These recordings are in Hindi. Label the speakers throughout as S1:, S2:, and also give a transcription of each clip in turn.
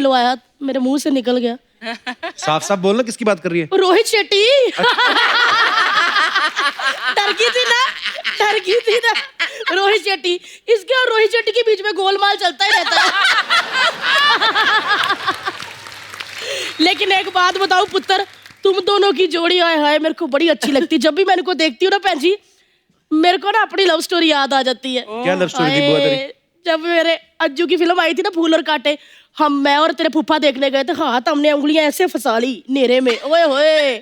S1: दिलवाया, मेरे मुंह से निकल गया।
S2: साफ साफ बोलना, किसकी बात कर रही है?
S1: रोहित शेट्टी। डर गई थी ना रोहित शेट्टी। इसके और रोहित शेट्टी के बीच में गोलमाल चलता ही रहता है। लेकिन एक बात बताऊं पुत्र, तुम दोनों की जोड़ी आए हाय मेरे को बड़ी अच्छी लगती। जब भी मैं इनको देखती हूँ ना बहन जी, मेरे को ना अपनी लव स्टोरी याद आ जाती है।
S2: क्या लव स्टोरी थी बुआ तेरी?
S1: जब मेरे अज्जू की फिल्म आई थी ना फूल और कांटे, मैं और तेरे फूफा देखने गए थे। हाँ, तो हमने उंगलियां ऐसे फंसा ली नेरे में। ओए होए,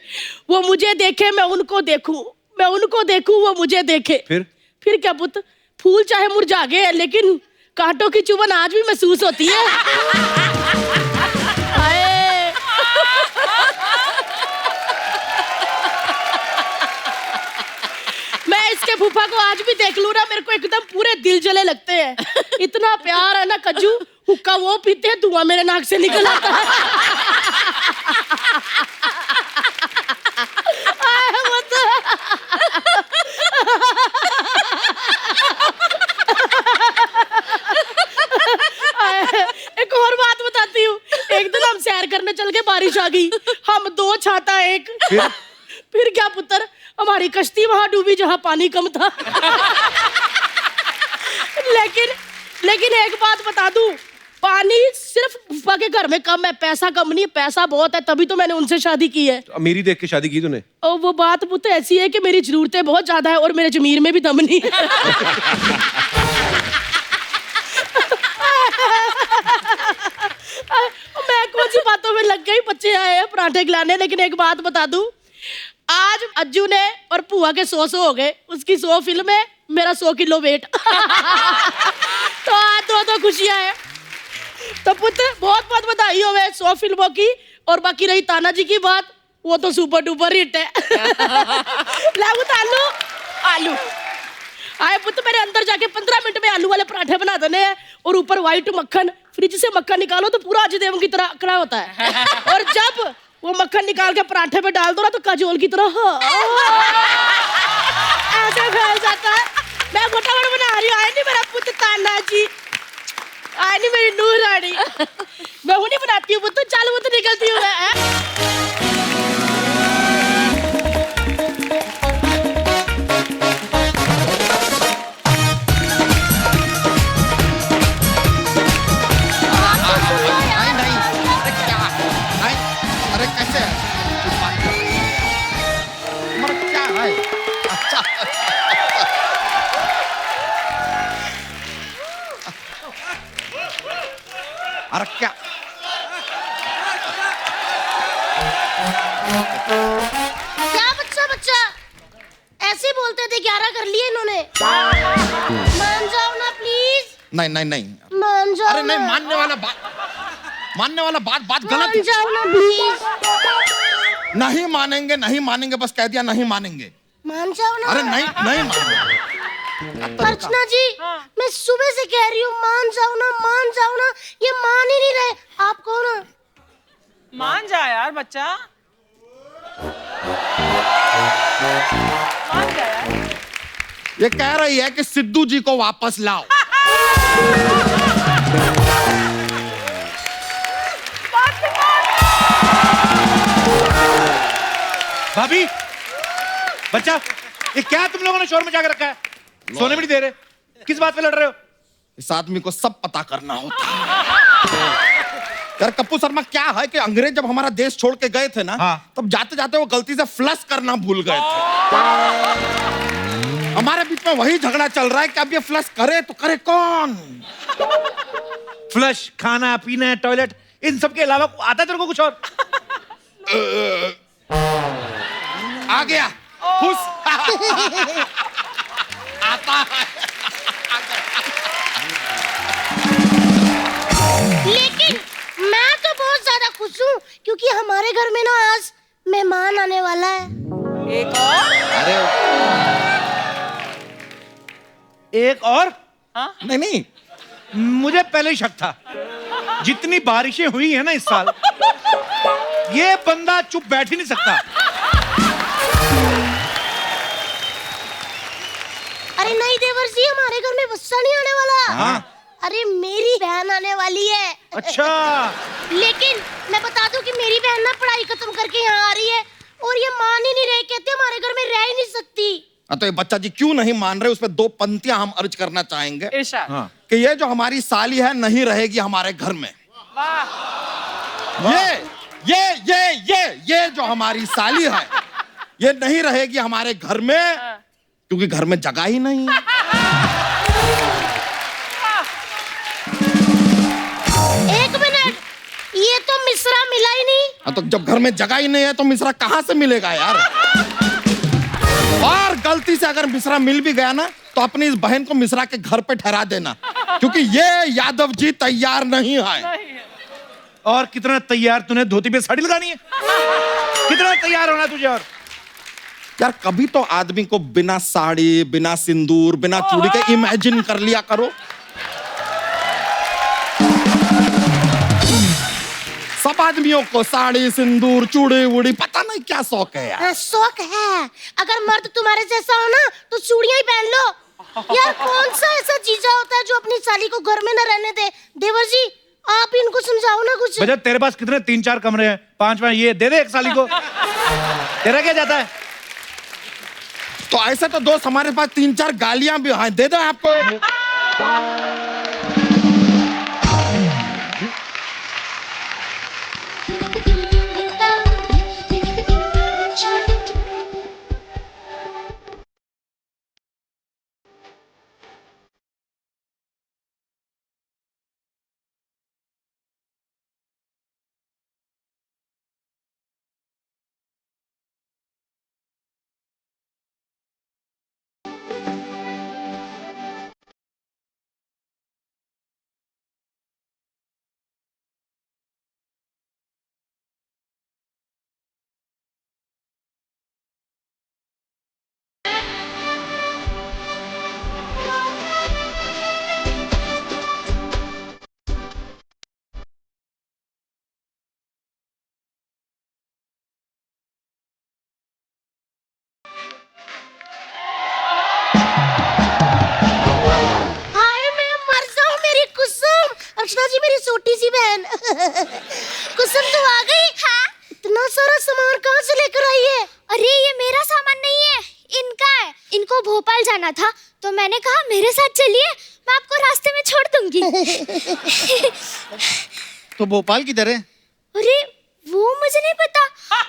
S1: वो मुझे देखे मैं उनको देखूं, मैं उनको देखूं वो मुझे देखे। फिर क्या पुत्र, फूल चाहे मुरझा गए लेकिन कांटों की चुभन आज भी महसूस होती है। मैं इसके फूफा को आज भी देख लूं ना, मेरे को एकदम पूरे दिल जले लगते हैं। इतना प्यार है ना कज्जू। हुक्का वो पीते हैं, धुआं मेरे नाक से निकल आता है। एक और बात बताती हूँ। एक दिन हम सैर करने चल गए, बारिश आ गई, हम दो छाता एक। फिर क्या पुत्र, हमारी कश्ती वहां डूबी जहां पानी कम था। लेकिन एक बात बता दूं, पानी सिर्फ फूफा के घर में कम है, पैसा कम नहीं, पैसा बहुत है, तभी तो मैंने उनसे शादी की है।
S2: अमीरी देख के शादी की तूने? और
S1: वो बात पुत्र ऐसी है कि मेरी जरूरतें बहुत ज्यादा है और मेरे जमीर में भी दम नहीं है। मैं कौन सी बातों में लग गई, बच्चे आए हैं पराठे खिलाने। लेकिन एक बात बता दूं, आज अज्जू ने और पुआ के 100 हो गए, उसकी 100 फिल्म है, मेरा 100 किलो वेट। तो आज दो खुशियां हैं। तो पुत्र बहुत बहुत बधाई हो 100 फिल्मों की। और बाकी रही तानाजी की बात, वो तो सुपर डुपर हिट है। लागू आलू आलू आए पुत्र, मेरे अंदर जाके 15 मिनट में आलू वाले पराठे बना देने हैं। और ऊपर व्हाइट मक्खन, फ्रिज से मक्खन निकालो तो पूरा अजय देवगन की तरह अकड़ा होता है। और जब वो मक्खन निकाल के पराठे पे डाल दो ना, तो काजोल की तरह ऐसे फैल जाता है। मैं फटाफट बना रही हूँ। आए नहीं मेरा पुत्र तानाजी, आए नहीं मेरी नूर रानी। मैं हूँ नहीं बनाती हूँ पुत्र, चल वो तो निकलती हूँ मैं।
S3: अरे क्या
S1: बच्चा ऐसे बोलते थे, 11 कर लिए इन्होंने। मान जाओ ना प्लीज।
S3: नहीं
S1: मान जाओ।
S3: अरे नहीं, मानने वाला बात गलत है।
S1: मान जाओ ना प्लीज।
S3: नहीं मानेंगे, बस कह दिया नहीं मानेंगे।
S1: मान जाओ ना।
S3: अरे नहीं मानेंगे।
S1: अर्चना जी, मैं सुबह से कह रही हूँ मान जाओ ना, ये मान ही नहीं रहे। आप कौन?
S4: मान जा यार बच्चा, मान जा यार।
S3: ये कह रही है कि सिद्धू जी को वापस लाओ।
S2: भाभी, बच्चा, ये क्या तुम लोगों ने शोर मचा के रखा है? सोने भी नहीं दे रहे, किस बात पे लड़ रहे हो?
S3: इस आदमी को सब पता करना होता है। यार कप्पू शर्मा, क्या है कि अंग्रेज जब हमारा देश छोड़ के गए थे ना, तब जाते जाते वो गलती से फ्लश करना भूल गए थे। हमारे बीच में वही झगड़ा चल रहा है कि अब ये फ्लश करे तो करे कौन?
S2: फ्लश, खाना पीना, टॉयलेट, इन सब के अलावा आता है तेरे को कुछ और?
S3: आ गया खुश। आता है।
S1: लेकिन मैं तो बहुत ज्यादा खुश हूँ क्योंकि हमारे घर में ना आज मेहमान आने वाला है।
S4: एक और?
S3: अरे
S2: एक और?
S4: हाँ?
S3: नहीं,
S2: मुझे पहले ही शक था। जितनी बारिशें हुई है ना इस साल, ये बंदा चुप बैठ ही नहीं सकता।
S1: अरे नहीं देवर जी, हमारे घर में बच्चा नहीं आने वाला।
S3: हाँ?
S1: अरे मेरी बहन आने वाली है।
S2: अच्छा,
S5: लेकिन मैं बता दूं कि मेरी बहन ना पढ़ाई खत्म करके यहाँ आ रही है और ये मान ही नहीं रहे, कहते हमारे घर में रह ही नहीं सकती।
S3: तो ये बच्चा जी क्यों नहीं मान रहे, उस पर 2 पंक्तियां हम अर्ज करना चाहेंगे
S4: इरशाद।
S2: हाँ।
S3: कि ये जो हमारी साली है नहीं रहेगी हमारे घर में।
S4: वाह।
S3: ये जो हमारी साली है ये नहीं रहेगी हमारे घर में क्योंकि घर में जगह ही नहीं है।
S5: एक मिनट, ये तो मिश्रा मिला ही नहीं।
S3: तो जब घर में जगह ही नहीं है तो मिश्रा कहाँ से मिलेगा यार। और गलती से अगर मिश्रा मिल भी गया ना तो अपनी इस बहन को मिश्रा के घर पे ठहरा देना क्योंकि ये यादव जी तैयार नहीं है।
S2: और कितना तैयार, तूने धोती पे साड़ी लगानी है? कितना तैयार होना तुझे? और
S3: यार कभी तो आदमी को बिना साड़ी, बिना सिंदूर, बिना चूड़ी के इमेजिन कर लिया करो। सब आदमियों को साड़ी, सिंदूर, चूड़ी वूड़ी पता नहीं क्या शौक है यार।
S5: शौक है। अगर मर्द तुम्हारे जैसा हो ना तो चूड़ियां ही पहन लो। यार कौन सा ऐसा जीजा होता है जो अपनी साली को घर में न रहने दे? देवर जी आप इनको समझाओ ना कुछ।
S2: बजा तेरे पास कितने 3-4 कमरे हैं, 5वां ये दे दे एक साली को। तेरा क्या जाता है?
S3: तो ऐसे तो दोस्त हमारे पास 3-4 गालियां भी हैं, दे दो आपको।
S5: अर्चना जी मेरी छोटी सी बहन कुसुम तो आ गई। हाँ। इतना सारा सामान कहाँ से लेकर आई है?
S6: अरे ये मेरा सामान नहीं है, इनका है। इनको भोपाल जाना था तो मैंने कहा मेरे साथ चलिए, मैं आपको रास्ते में छोड़ दूंगी।
S7: तो भोपाल किधर है?
S6: अरे वो मुझे नहीं पता,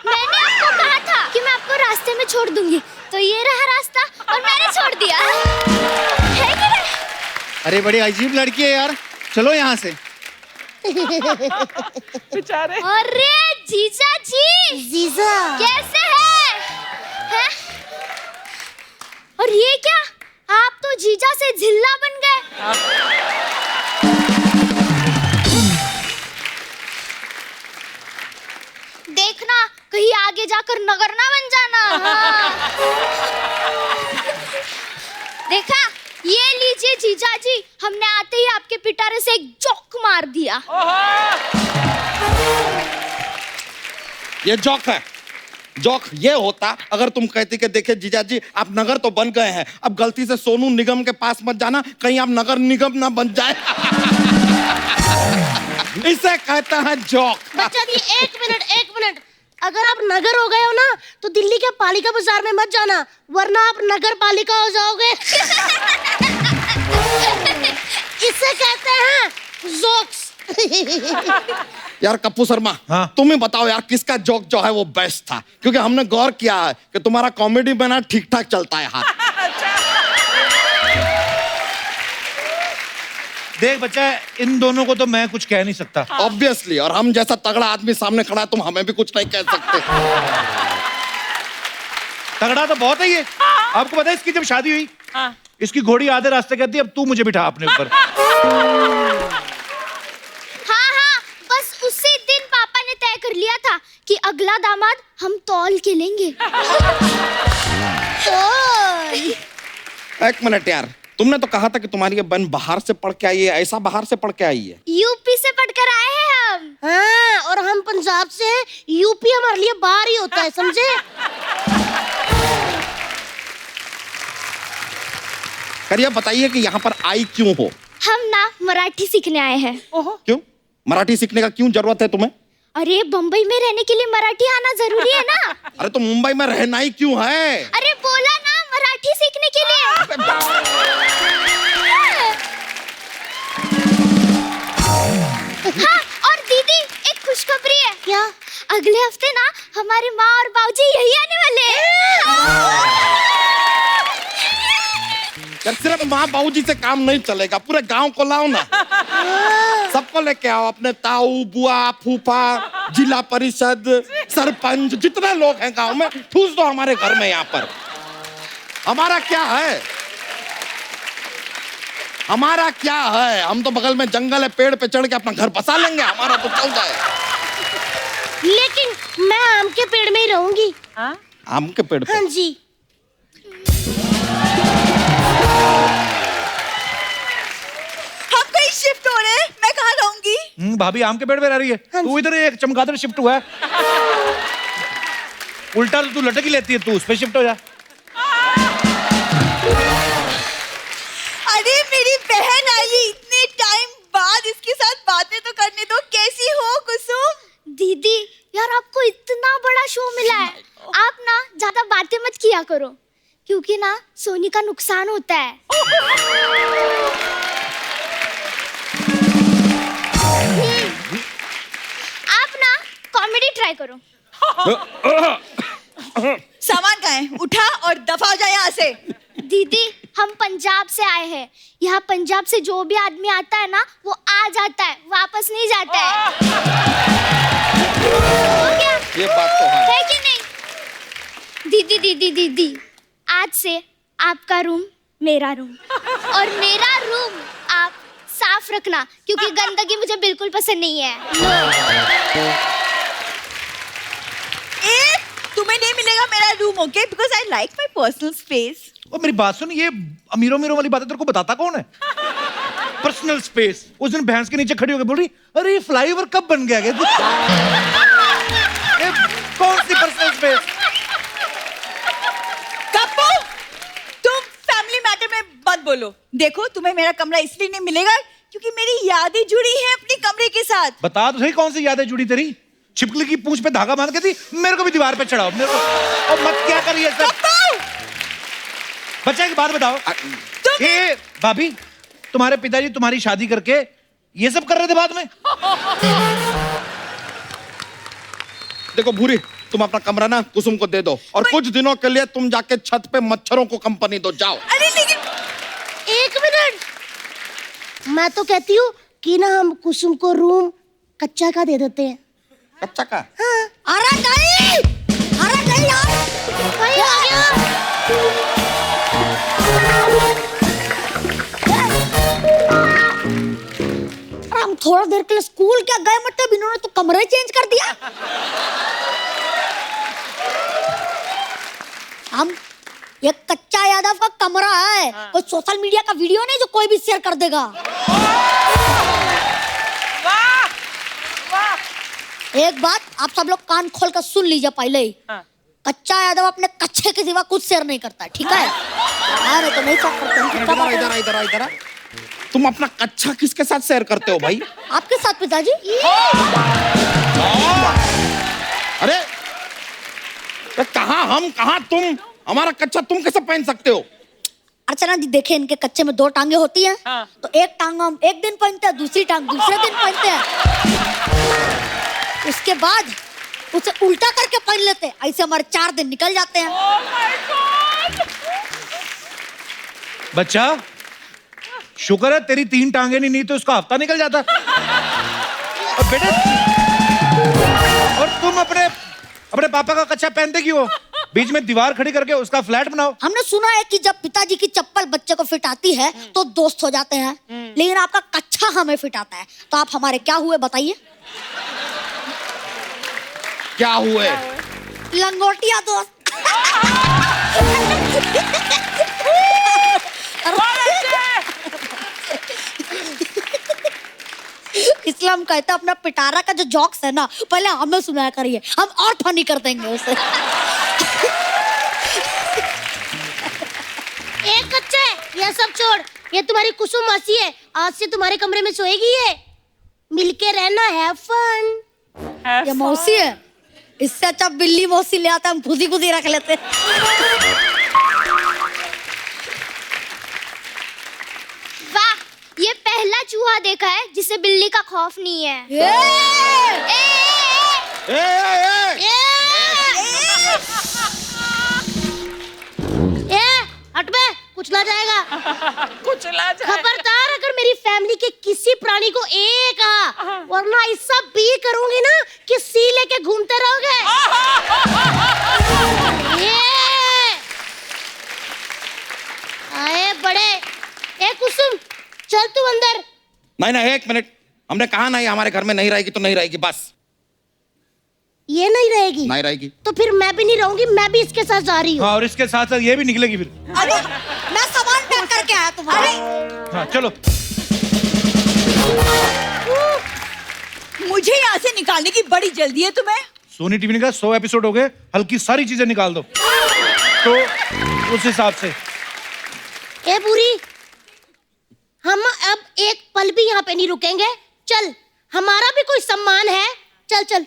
S6: मैंने आपको कहा था कि मैं आपको रास्ते में छोड़ दूंगी, तो ये रहा रास्ता और मैंने छोड़ दिया। है कि नहीं?
S7: अरे बड़ी अजीब लड़की है यार, चलो यहाँ से।
S4: बेचारे।
S6: अरे जीजा जी,
S5: जीजा
S6: कैसे हैं? और ये क्या, आप तो जीजा से झिल्ला बन गए। देखना कहीं आगे जाकर नगर ना बन जाना। देखा, ये लीजिए जीजा जी, हमने आते ही आपके पिटारे से एक जोक मार दिया।
S3: ये जोक है। जोक ये होता अगर तुम कहती कि देखिए जीजा जी आप नगर तो बन गए हैं, अब गलती से सोनू निगम के पास मत जाना, कहीं आप नगर निगम ना बन जाए। इसे कहता है जोक।
S5: बच्चा जी एक मिनट, अगर आप नगर हो गए हो ना तो दिल्ली के पालिका बाजार में मत जाना, वरना आप नगर पालिका हो जाओगे। इसे कहते हैं जोक्स।
S3: यार कप्पू शर्मा,
S2: हाँ?
S3: तुम ही बताओ यार किसका जोक जो है वो बेस्ट था, क्योंकि हमने गौर किया है कि तुम्हारा कॉमेडी बना ठीक ठाक चलता है हाथ।
S2: देख बच्चा, इन दोनों को तो मैं कुछ कह नहीं सकता।
S3: ऑब्वियसली, और हम जैसा तगड़ा आदमी सामने खड़ा है, तुम हमें भी कुछ नहीं कह सकते।
S2: तगड़ा तो बहुत है ये। आपको पता है इसकी जब शादी हुई, इसकी घोड़ी आधे रास्ते कहती है अब तू मुझे बिठा अपने ऊपर।
S6: हाँ, बस उसी दिन पापा ने तय कर लिया था कि अगला दामाद हम तौल के लेंगे।
S3: एक मिनट यार, तुमने तो कहा था कि तुम्हारी ये बहन बाहर से पढ़ के आई है, ऐसा बाहर से पढ़ के आई है?
S6: यूपी से पढ़कर आए हैं हम।
S5: हाँ, और हम पंजाब से हैं, यूपी हमारे लिए बाहर ही होता है, समझे?
S3: करिए बताइए कि यहाँ पर आई क्यों हो?
S6: हम ना मराठी सीखने आए हैं।
S3: क्यों? मराठी सीखने का क्यों जरूरत है तुम्हें?
S6: अरे बम्बई में रहने के लिए मराठी आना जरूरी है ना।
S3: अरे तो मुंबई में रहना ही क्यों है?
S6: अरे बोला ना मराठी सीखने के लिए। हाँ, और दीदी एक खुशखबरी है।
S5: क्या?
S6: अगले हफ्ते ना हमारे माँ और बाबूजी यही आने वाले हैं।
S3: यार सिर्फ माँ बाबूजी से काम नहीं चलेगा, पूरे गांव को लाओ ना। सबको लेके आओ, अपने ताऊ, बुआ, फूफा, जिला परिषद, सरपंच, जितने लोग हैं गांव में ठूस दो हमारे घर में। यहाँ पर हमारा क्या है? हमारा क्या है? हम तो बगल में जंगल है, पेड़ पे चढ़ के अपना घर बसा लेंगे, हमारा तो चल जाए।
S5: लेकिन मैं आम के पेड़ में ही रहूंगी।
S3: आम के पेड़ पे?
S5: हाँ जी।
S8: हम कहीं शिफ्ट हो रहे हैं, मैं कहाँ रहूंगी?
S2: भाभी आम के पेड़ पे रह रही है, तू इधर एक चमगादड़ शिफ्ट हुआ है। उल्टा तो तू लटक ही लेती है, तू उस पे शिफ्ट हो जा।
S8: अरे मेरी बहन आई है इतने टाइम बाद, इसके साथ बातें तो करने दो। कैसी हो कुसुम?
S6: दीदी यार आपको इतना बड़ा शो मिला है, आप ना ज्यादा बातें मत किया करो, क्योंकि ना सोनी का नुकसान होता है। आप ना कॉमेडी ट्राई करो।
S8: सामान कहाँ है? उठा और दफा हो जाए यहाँ से।
S6: दीदी हम पंजाब से आए हैं, यहाँ पंजाब से जो भी आदमी आता है ना वो आ जाता है, वापस नहीं जाता है। हो गया?
S3: ये बात तो है
S6: कि नहीं? दीदी दीदी दीदी आज से आपका रूम मेरा रूम, और मेरा रूम आप साफ रखना, क्योंकि गंदगी मुझे बिल्कुल पसंद नहीं है।
S8: तुम्हें नहीं मिलेगा मेरा room, okay? Because I like my personal space.
S2: और मेरी बात सुन, ये अमीरों अमीरों वाली बातें तेरे को बताता कौन है? Personal space. उस दिन भैंस के नीचे खड़ी होकर बोल रही, अरे ये फ्लाईओवर कब बन गया? ये कौन सी पर्सनल स्पेस?
S8: कप्पू, तुम फैमिली मैटर में मत बोलो। देखो तुम्हें मेरा कमरा इसलिए नहीं मिलेगा क्योंकि मेरी यादें जुड़ी हैं अपने कमरे के साथ।
S2: बता तो सही, कौन सी यादें जुड़ी तेरी? छिपकली की पूंछ पे धागा बांध के थी, मेरे को भी दीवार पे चढ़ाओ मेरे को। और मत क्या करिए सब। बच्चा की बात बताओ, ये भाभी तुम्हारे पिताजी तुम्हारी शादी करके ये सब कर रहे थे बाद में?
S3: देखो भूरी, तुम अपना कमरा ना कुसुम को दे दो, और कुछ दिनों के लिए तुम जाके छत पे मच्छरों को कंपनी दो, जाओ।
S8: अरे लेकिन
S5: एक मिनट, मैं तो कहती हूँ कि ना हम कुसुम को रूम कच्चा का दे देते हैं।
S3: कच्चा का?
S5: हाँ।
S8: अरे नहीं यार,
S5: वही आ गया।
S8: हम थोड़ा देर के लिए स्कूल क्या गए, मतलब इन्होंने तो कमरा ही चेंज कर दिया। हम ये कच्चा यादव का कमरा है, कोई सोशल मीडिया का वीडियो नहीं जो कोई भी शेयर कर देगा। एक बात आप सब लोग कान खोल कर सुन लीजिए पहले ही। कच्चा यादव अपने कच्चे के सिवा कुछ शेयर नहीं करता, ठीक है? अरे तो नहीं शेयर करते।
S3: इधर तुम अपना कच्चा किसके साथ शेयर करते हो भाई?
S8: आपके साथ पिताजी।
S3: अरे कहाँ हम कहाँ तुम? हमारा कच्चा तुम कैसे पहन सकते हो?
S8: अर्चना जी देखे, इनके कच्चे में दो टांगे होती हैं। तो एक टांग हम एक दिन पहनते हैं, दूसरी टांग दूसरे दिन पहनते हैं, उसके बाद उसे उल्टा करके पहन लेते हैं। ऐसे हमारे 4 दिन निकल जाते हैं।
S2: बच्चा शुक्र है तेरी 3 टांगे नहीं तो उसका हफ्ता निकल जाता। और बेटे, और तुम अपने पापा का कच्चा पहनते क्यों? बीच में दीवार खड़ी करके उसका फ्लैट बनाओ।
S8: हमने सुना है कि जब पिताजी की चप्पल बच्चे को फिट आती है तो दोस्त हो जाते हैं, लेकिन आपका कच्चा हमें फिट आता है, तो आप हमारे क्या हुए बताइए?
S3: क्या हुए?
S8: लंगोटिया दोस्त। इसलिए हम कहते हैं अपना पिटारा का जो जॉक्स है ना, पहले हमें सुनाया करिए, हम और फनी कर देंगे उसे।
S5: एक कच्चा है, ये सब छोड़, ये तुम्हारी कुसुम मासी है, आज से तुम्हारे कमरे में सोएगी ये। मिलके रहना है फन।
S8: ये मौसी है, इससे अच्छा बिल्ली मौसी ले आता, हम खुशी खुशी रख लेते।
S6: वाह, ये पहला चूहा देखा है जिसे बिल्ली का खौफ नहीं है।
S8: ये!
S5: हट बे, कुचला जाएगा।
S4: कुचला जाए।
S5: खबरदार अगर मेरी फैमिली के किसी प्राणी को ए कहा, वरना ऐसा बी करूंगी ना कि सी लेके घूमते रहोगे। ये आए बड़े। ए कुसुम, चल तू अंदर।
S3: नहीं, 1 मिनट। हमने कहा नहीं हमारे घर में नहीं रहेगी तो नहीं रहेगी, बस।
S5: ये नहीं रहेगी?
S3: नहीं रहेगी।
S5: तो फिर मैं भी नहीं रहूंगी, मैं भी इसके साथ जा रही हूँ।
S2: हाँ, और इसके साथ साथ ये भी निकलेगी फिर।
S8: अरे मैं सामान पैक करके आया तुम्हारे।
S2: हाँ चलो।
S9: मुझे यहाँ से निकालने की बड़ी जल्दी है तुम्हें।
S2: सोनी टीवी ने कहा 100 एपिसोड हो गए, हल्की सारी चीजें निकाल दो, तो उस हिसाब से।
S5: ए बुरी, हम अब एक पल भी यहाँ पे नहीं रुकेंगे। चल, हमारा भी कोई सम्मान है। चल चल।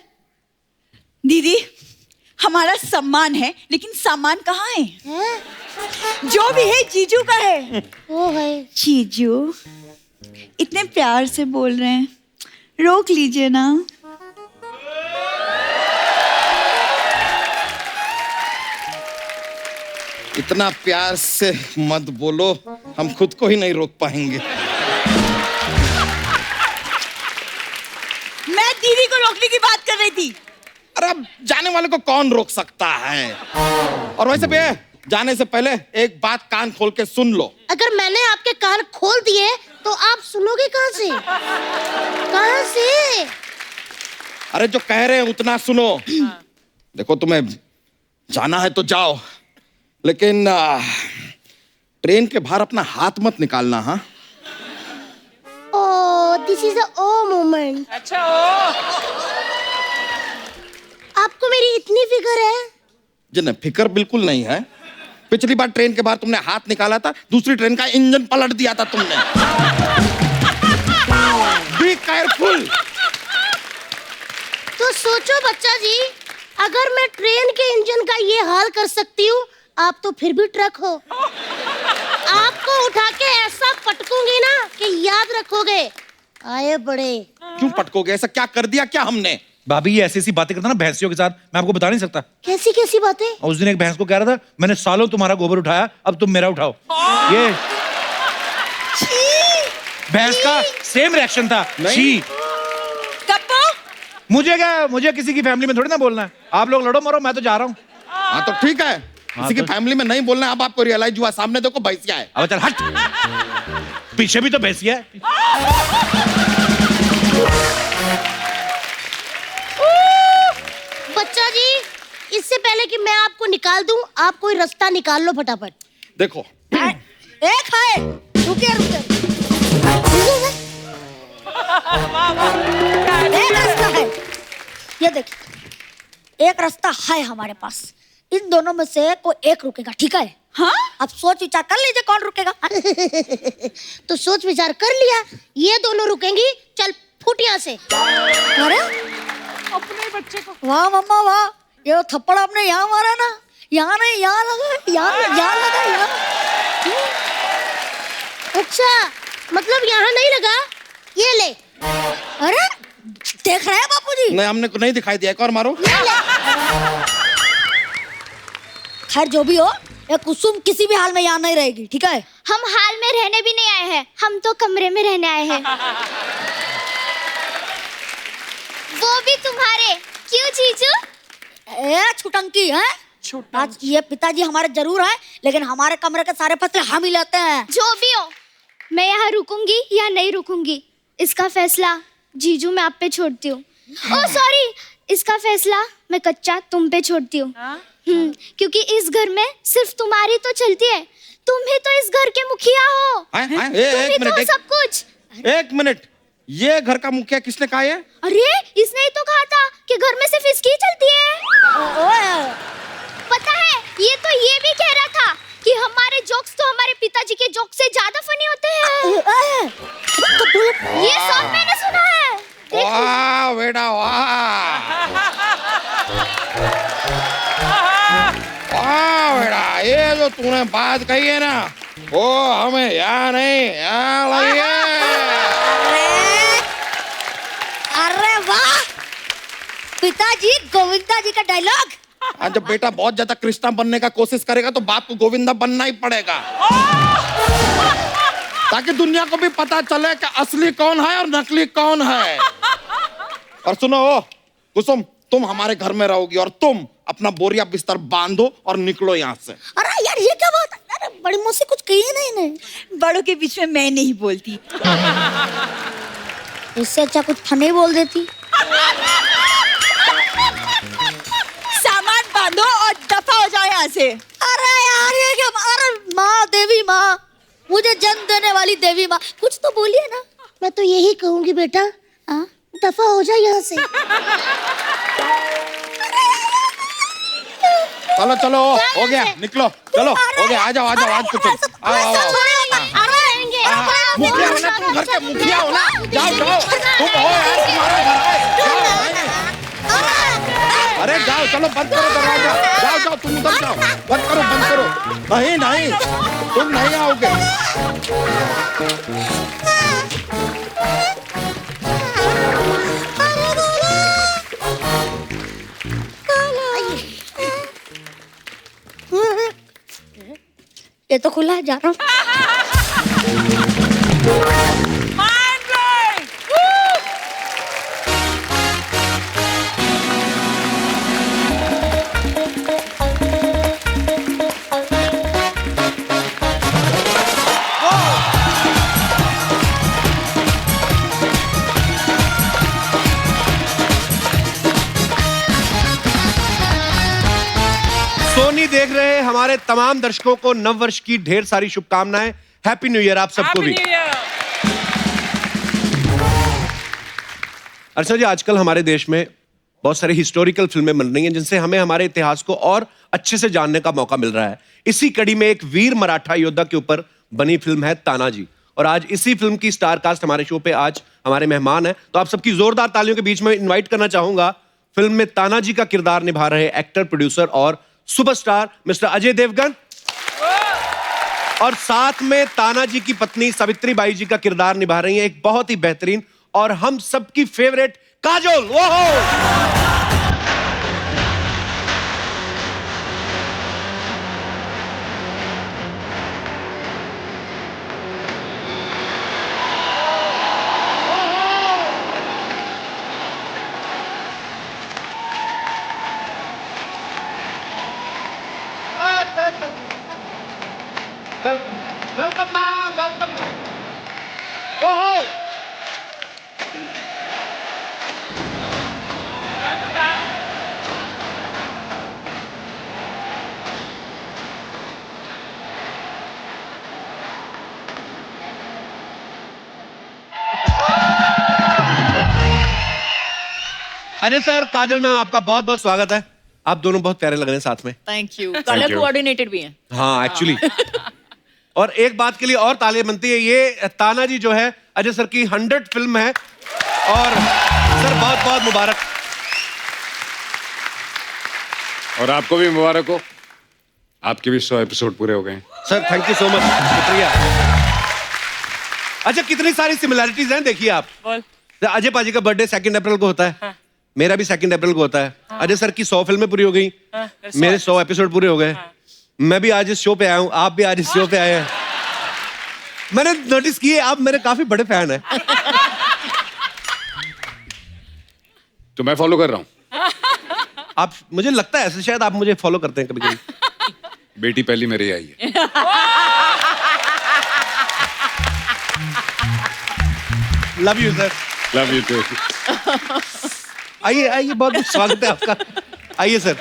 S9: दीदी, हमारा सम्मान है, लेकिन सामान कहाँ है?
S5: हैं?
S9: जो भी है जीजू का है।
S5: वो है।
S9: जीजू इतने प्यार से बोल रहे हैं, रोक लीजिए ना।
S3: इतना प्यार से मत बोलो, हम खुद को ही नहीं रोक पाएंगे।
S9: मैं दीदी को रोकने की बात कर रही थी।
S3: अरे अब जाने वाले को कौन रोक सकता है? और वैसे भी जाने से पहले एक बात कान खोल के सुन लो।
S5: अगर मैंने आपके कान खोल दिए तो आप सुनोगे कहाँ से? कहाँ से?
S3: अरे जो कह रहे हैं उतना सुनो। देखो, तुम्हें जाना है तो जाओ, लेकिन ट्रेन के बाहर अपना हाथ मत निकालना। हाँ,
S5: oh, this is a oh moment.
S4: अच्छा ओ।
S5: आपको मेरी इतनी फिक्र है?
S3: जिन्हें फिक्र बिल्कुल नहीं है। पिछली बार ट्रेन के बाहर तुमने हाथ निकाला था, दूसरी ट्रेन का इंजन पलट दिया था तुमने। Be careful.
S5: तो सोचो बच्चा जी, अगर मैं ट्रेन के इंजन का ये हाल कर सकती हूँ, आप तो फिर भी ट्रक हो। आपको उठा के ऐसा पटकूंगी ना कि याद रखोगे। आए बड़े।
S3: क्यों पटकोगे? ऐसा क्या कर दिया क्या हमने?
S2: भाभी ये ऐसी ऐसी बातें करता ना भैंसियों के साथ, मैं आपको बता नहीं सकता।
S5: कैसी कैसी बातें?
S2: और उस दिन एक भैंस को कह रहा था, मैंने सालों तुम्हारा गोबर उठाया, अब तुम मेरा उठाओ। ये भैंस का सेम रिएक्शन था। छी।
S9: कप्पो,
S2: मुझे क्या, मुझे किसी की फैमिली में थोड़ी ना बोलना है। आप लोग लड़ो मरो, मैं तो जा रहा हूँ।
S3: हाँ तो ठीक है, किसी की फैमिली में नहीं बोलना है। अब आपको रियलाइज हुआ, सामने देखो भैंसिया है।
S2: अब चल हट, पीछे भी तो भैंसिया है।
S5: बच्चा जी, इससे पहले कि मैं आपको निकाल दूं, आप कोई रास्ता निकाल लो फटाफट।
S3: देखो,
S8: एक है, रुके रुके, एक रास्ता है। ये देखिए, एक रास्ता है हमारे पास। इन दोनों में से कोई एक रुकेगा, ठीक है?
S9: हाँ?
S8: अब सोच विचार कर लीजिए कौन रुकेगा।
S5: तो सोच विचार कर लिया, ये दोनों रुकेंगी। चल फुट यहाँ से।
S8: अरे
S4: अपने बच्चे को।
S8: वाह मम्मा वाह, ये तो थप्पड़ आपने यहाँ मारा ना, यहाँ नहीं यहाँ लगा, यहाँ लगा यहाँ।
S5: अच्छा, मतलब यहाँ नहीं लगा, ये ले।
S8: अरे देख रहे हैं बापूजी?
S3: नहीं, हमने को नहीं दिखाई दिया। एक और मारो।
S5: ये ले।
S8: खैर जो भी हो, ये कुसुम किसी भी हाल में यहाँ नहीं रहेगी, ठीक है?
S6: हम हाल में रहने भी नहीं आए हैं, हम तो कमरे में रहने आए हैं। वो भी तुम्हारे। क्यों जीजू?
S8: ए छुटंकी है। आज ये पिताजी हमारे जरूर हैं, लेकिन हमारे कमरे के सारे फैसले हम ही लेते हैं।
S6: जो भी हो, मैं यहाँ रुकूंगी या नहीं रुकूंगी, इसका फैसला जीजू मैं आप पे छोड़ती हूँ। ओह सॉरी, इसका फैसला मैं कच्चा तुम पे छोड़ती हूँ। क्योंकि इस घर में सिर्फ तुम्हारी तो चलती है, तुम ही तो इस घर के मुखिया हो।
S3: तुम
S6: तुम ही तो सब कुछ।
S3: एक मिनट, ये घर का मुखिया किसने कहा है?
S6: अरे इसने ही तो कहा था कि घर में सिर्फ इसकी ही चलती है। पता है, ये तो ये भी कह रहा था कि हमारे जोक्स तो हमारे पिताजी के जोक से ज्यादा फनी होते हैं। ये सब मैंने सुना है।
S3: बेटा वाह, वाह बेटा, ये जो तूने बात कही है ना, वो हमें यहाँ नहीं, यहाँ लगी है।
S8: अरे वाह, पिताजी गोविंदा जी का डायलॉग।
S3: आज जब बेटा बहुत ज्यादा कृष्णा बनने का कोशिश करेगा तो बाप को गोविंदा बनना ही पड़ेगा, ताकि दुनिया को भी पता चले कि असली कौन है और नकली कौन है। और सुनो कुसुम, तुम हमारे घर में रहोगी और तुम अपना बोरिया बिस्तर बांधो और निकलो यहाँ से।
S8: अरे यार ये क्या बात है? अरे बड़ी मौसी कुछ कही नहीं ने।
S9: बड़ों के बीच में मैं नहीं बोलती।
S8: इससे अच्छा कुछ फनी बोल देती।
S9: सामान बांधो और दफा हो जाओ यहाँ से।
S8: अरे यार ये क्या? अरे माँ, देवी माँ, मुझे जन्म देने वाली देवी माँ, कुछ तो बोलिए ना।
S5: मैं तो यही कहूंगी बेटा,
S8: हाँ?
S5: दफा हो जा यहाँ से।
S3: चलो चलो, हो गया, निकलो, चलो, हो गया, आ जाओ, आ जाओ, आज कुछ आओ, आओ, आओ। मुखिया हो ना तुम, घर के मुखिया हो ना, जाओ जाओ, तुम हो यार, तुम्हारा घर है, जाओ, अरे जाओ, चलो बंद करो दरवाजा, जाओ जाओ, तुम उधर जाओ, बंद करो, बंद करो। नहीं नहीं, तुम नहीं आओगे।
S8: ये तो खुला है, जा रहा हूँ।
S4: Mind blowing!
S10: सोनी देख रहे हमारे तमाम दर्शकों को नव वर्ष की ढेर सारी शुभकामनाएं। हैप्पी न्यू ईयर आप सबको भी।
S4: Happy New Year!
S10: अर्चना जी, आजकल हमारे देश में बहुत सारी हिस्टोरिकल फिल्में बन रही हैं जिनसे हमें हमारे इतिहास को और अच्छे से जानने का मौका मिल रहा है। इसी कड़ी में एक वीर मराठा योद्धा के ऊपर बनी फिल्म है तानाजी, और आज इसी फिल्म की स्टार कास्ट हमारे शो पे आज हमारे मेहमान हैं। तो आप सबकी जोरदार तालियों के बीच में इन्वाइट करना चाहूंगा फिल्म में तानाजी का किरदार निभा रहे एक्टर, प्रोड्यूसर और सुपरस्टार मिस्टर अजय देवगन, और साथ में तानाजी की पत्नी सावित्री बाई जी का किरदार निभा रही हैं एक बहुत ही बेहतरीन और हम सबकी फेवरेट काजोल। वो अरे सर, काजल मैम, आपका बहुत बहुत स्वागत है। आप दोनों बहुत प्यारे लग रहे हैं साथ में।
S4: Thank you. कलर कोऑर्डिनेटेड भी हैं।
S10: हाँ एक्चुअली। और एक बात के लिए और तालियां बनती है, ये तानाजी जो है अजय सर की 100 फिल्म है, और सर बहुत बहुत मुबारक।
S11: और आपको भी मुबारक हो, आपके भी 100 एपिसोड पूरे हो गए।
S10: Sir thank you so much, शुक्रिया। अच्छा, कितनी सारी सिमिलैरिटीज हैं देखिए आप। अजय पाजी का बर्थडे 2 अप्रैल को होता है। हाँ। मेरा भी 2 अप्रैल को होता है। हाँ। अजय सर की 100 फिल्में पूरी हो गई। हाँ। मेरे 100 एपिसोड पूरे हो गए। हाँ। मैं भी आज इस शो पे आया हूँ, आप भी आज इस शो पे आए हैं। मैंने नोटिस किए आप मेरे काफी बड़े फैन हैं।
S11: तो मैं फॉलो कर रहा हूँ।
S10: आप, मुझे लगता है ऐसे शायद आप मुझे फॉलो करते हैं कभी कभी।
S11: बेटी पहली मेरी आई है।
S10: Love you sir.
S11: Love you too.
S10: आइए आइए, बहुत बहुत स्वागत है आपका। आइए सर।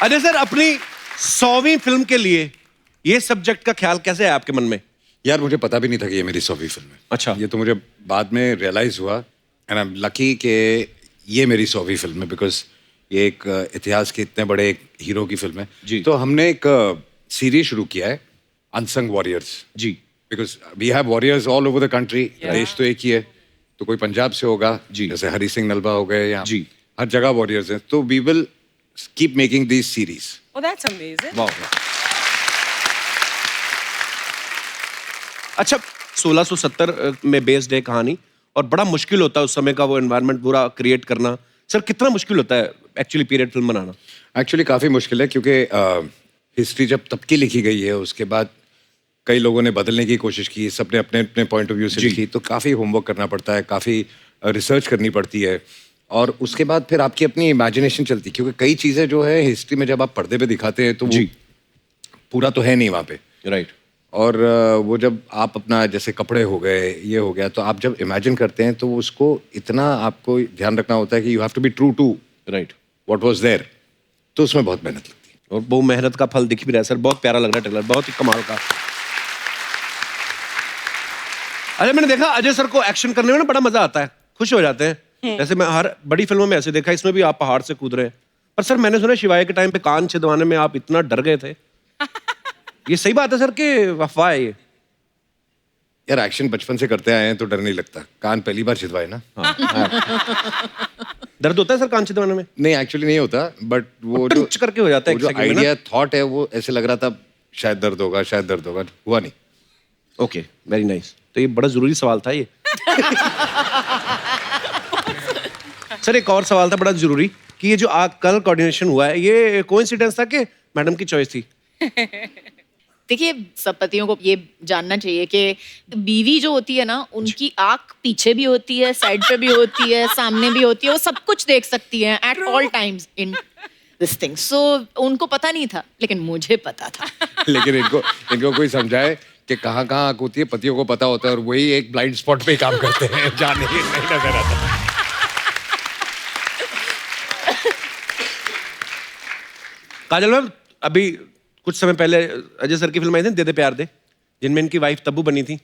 S10: अजय सर, अपनी 100वीं फिल्म के लिए ये सब्जेक्ट का ख्याल कैसे है आपके मन में?
S11: यार मुझे पता भी नहीं था कि ये मेरी 100वीं फिल्म है।
S10: अच्छा।
S11: ये तो मुझे बाद में रियलाइज हुआ, एंड आई एम लकी कि ये मेरी 100वीं फिल्म है, बिकॉज ये एक इतिहास के इतने बड़े एक हीरो की फिल्म है।
S10: जी।
S11: तो हमने एक सीरीज शुरू किया है, अनसंग वॉरियर्स
S10: जी,
S11: because we have warriors all over the country, देश तो एक ही है, तो कोई पंजाब से होगा
S10: जी,
S11: जैसे हरी सिंह नलवा हो गए, या
S10: जी,
S11: हर जगह वॉरियर्स हैं, तो we will keep making this series.
S4: Oh, that's amazing.
S10: वाह। अच्छा, 1670 में बेस्ड है कहानी, और बड़ा मुश्किल होता है उस समय का वो एनवायरनमेंट पूरा क्रिएट करना। सर कितना मुश्किल होता है एक्चुअली पीरियड फिल्म बनाना?
S11: एक्चुअली काफ़ी मुश्किल है, क्योंकि हिस्ट्री जब तब की लिखी गई है, उसके बाद कई लोगों ने बदलने की कोशिश की, सबने अपने अपने पॉइंट ऑफ व्यू से लिखी, तो काफ़ी होमवर्क करना पड़ता है, काफ़ी रिसर्च करनी पड़ती है, और उसके बाद फिर आपकी अपनी इमेजिनेशन चलती है, क्योंकि कई चीज़ें जो है हिस्ट्री में जब आप पर्दे पे दिखाते हैं तो वो पूरा तो है नहीं वहाँ पे,
S10: राइट।
S11: और वो जब आप अपना जैसे कपड़े हो गए, ये हो गया, तो आप जब इमेजिन करते हैं तो उसको इतना आपको ध्यान रखना होता है कि you have to be true to
S10: write
S11: what was there, तो उसमें बहुत मेहनत लगती है,
S10: और वो मेहनत का फल दिख भी रहा है सर। बहुत प्यारा लग रहा है ट्रेलर, बहुत ही कमाल का। अरे मैंने देखा अजय सर को एक्शन करने में ना बड़ा मजा आता है, खुश हो जाते हैं। जैसे मैं हर बड़ी फिल्मों में ऐसे देखा, इसमें भी आप पहाड़ से कूद रहे हैं। पर सर मैंने सुना शिवाय के टाइम पे कान छिदवाने में आप इतना डर गए थे, ये सही बात है सर कि अफवाह है ये?
S11: यार एक्शन बचपन से करते आए हैं तो डर नहीं लगता, कान पहली बार छिदवाए ना।
S10: दर्द होता है सर कान छिदवाने में?
S11: नहीं, एक्चुअली नहीं होता, बट वो जो
S10: करके हो जाता है,
S11: जो आइडिया थॉट है वो ऐसे लग रहा था शायद दर्द होगा, शायद दर्द होगा, हुआ नहीं।
S10: Okay, very nice. तो ये बड़ा जरूरी सवाल था ये। सर एक और सवाल था बड़ा जरूरी, कि ये जो कल कोऑर्डिनेशन हुआ है, ये कोइंसिडेंस था कि मैडम की चॉइस थी?
S4: देखिए, सब पतियों को ये जानना चाहिए कि बीवी जो होती है ना, उनकी आंख पीछे भी होती है, साइड पे भी होती है, सामने भी होती है, वो सब कुछ देख सकती है at all times in this thing. So उनको पता नहीं था, लेकिन मुझे पता था।
S11: लेकिन इनको कोई समझाए कि कहाँ कहाँ आंख होती है, पतियों को पता होता है, और वही एक ब्लाइंड स्पॉट पे काम करते हैं, जाने नहीं नजर आता।
S10: काजल मैम, अभी कुछ समय पहले अजय सर की फिल्म आई थी दे दे प्यार दे, जिनमें इनकी वाइफ तब्बू बनी थी,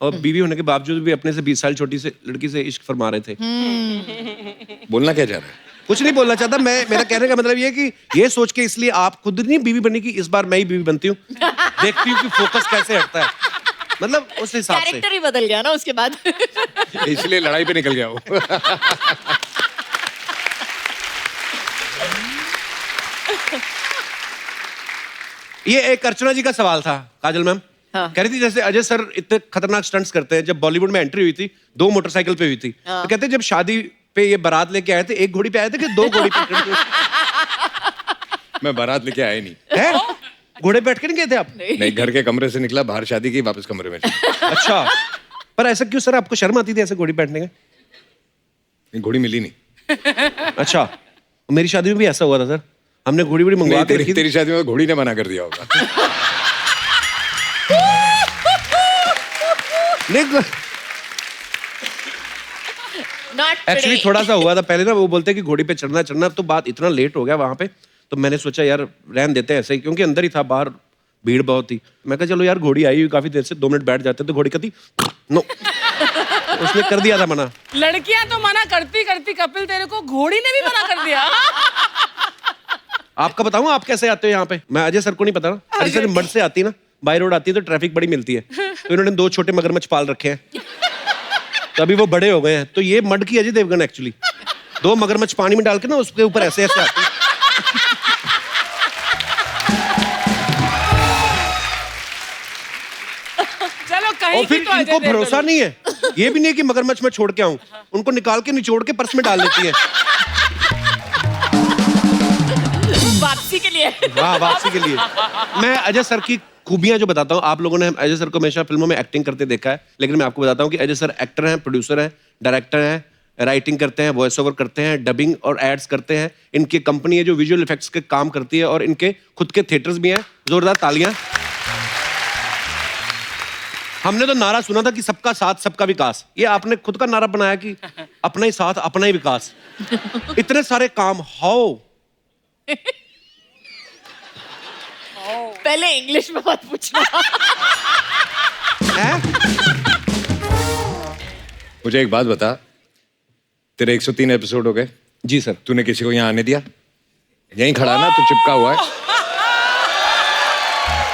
S10: और बीवी होने के बावजूद भी अपने से 20 साल छोटी से लड़की से इश्क फरमा रहे थे।
S11: बोलना क्या चाह रहा है?
S10: कुछ नहीं बोलना चाहता मैं, मेरा कहने का मतलब ये है कि ये सोच के इसलिए आप खुद नहीं बीवी बनी कि इस बार मैं ही बीवी बनती हूँ, देखती हूँ कि फोकस कैसे हटता है, मतलब उस हिसाब से।
S4: कैरेक्टर ही बदल गया ना उसके बाद।
S11: इसलिए लड़ाई पे निकल गया वो।
S10: ये एक अर्चना जी का सवाल था काजल मैम।
S4: हाँ।
S10: कह रही थी जैसे अजय सर इतने खतरनाक स्टंट्स करते हैं, जब बॉलीवुड में एंट्री हुई थी 2 मोटरसाइकिल पे हुई थी, तो कहते हैं जब शादी पे ये बारात लेके आए थे, 1 घोड़ी पे आए थे कि 2 घोड़ी पे?
S11: मैं बारात लेके आया नहीं
S10: है, घोड़े बैठ के नहीं गए थे आप?
S11: नहीं, घर के कमरे से निकला, बाहर शादी की, वापस कमरे में चला।
S10: अच्छा, पर ऐसा क्यों सर, आपको शर्म आती थी ऐसे घोड़ी बैठने का?
S11: घोड़ी मिली नहीं।
S10: अच्छा, मेरी शादी में भी ऐसा हुआ था सर, हमने घोड़ी बड़ी मंगवा के रखी थी।
S11: तेरी शादी में घोड़ी ने मना कर दिया होगा।
S10: एक्चुअली थोड़ा सा हुआ था पहले ना, वो बोलते कि घोड़ी पे चढ़ना, तो बात इतना लेट हो गया वहां पे, तो मैंने सोचा यार रहन देते हैं ऐसे ही, क्योंकि अंदर ही था, बाहर भीड़ बहुत थी। मैं कहा चलो यार घोड़ी आई हुई काफी देर से, 2 मिनट बैठ जाते, तो घोड़ी कहती नो, उसने कर दिया था मना।
S12: लड़कियां तो मना करती करती कपिल तेरे को घोड़ी ने भी मना कर दिया।
S10: आपका बताऊं आप कैसे आते हो यहाँ पे? मैं अजय सर को नहीं पता ना, अजय सर मड से आती ना, बाई रोड आती है तो ट्रैफिक बड़ी मिलती है, तो इन्होंने 2 छोटे मगरमच्छ पाल रखे हैं, तो अभी वो बड़े हो गए हैं, तो ये मड की अजय देवगन एक्चुअली 2 मगरमच्छ पानी में डाल के ना उसके ऊपर ऐसे ऐसे आती है।
S12: चलो कहीं
S10: और फिर
S12: की तो
S10: इनको
S12: अजय
S10: भरोसा
S12: देवगन।
S10: नहीं है, ये भी नहीं है कि मगरमच्छ मैं छोड़ के आऊं, उनको निकाल के निचोड़ के पर्स में डाल लेती है।
S4: वापसी के लिए।
S10: हाँ, वापसी के लिए। मैं अजय सर की खूबियां जो बताता हूँ, आप लोगों ने अजय सर को हमेशा फिल्मों में एक्टिंग करते देखा है, लेकिन मैं आपको बताता हूँ कि अजय सर एक्टर हैं, प्रोड्यूसर हैं, डायरेक्टर हैं, राइटिंग करते हैं, वॉइस ओवर करते हैं, डबिंग और एड्स करते हैं। इनकी कंपनी है जो विजुअल इफेक्ट्स के काम करती है, और इनके खुद के थिएटर्स भी हैं। जोरदार तालियां। हमने तो नारा सुना था कि सबका साथ सबका विकास, ये आपने खुद का नारा बनाया कि अपना ही साथ अपना ही विकास। इतने सारे काम, हाउ?
S4: पहले इंग्लिश में मत पूछना।
S11: मुझे एक बात बता, तेरे 103 एपिसोड हो गए?
S10: जी सर।
S11: तूने किसी को यहाँ आने दिया? यहीं खड़ा ना, तू चिपका हुआ है।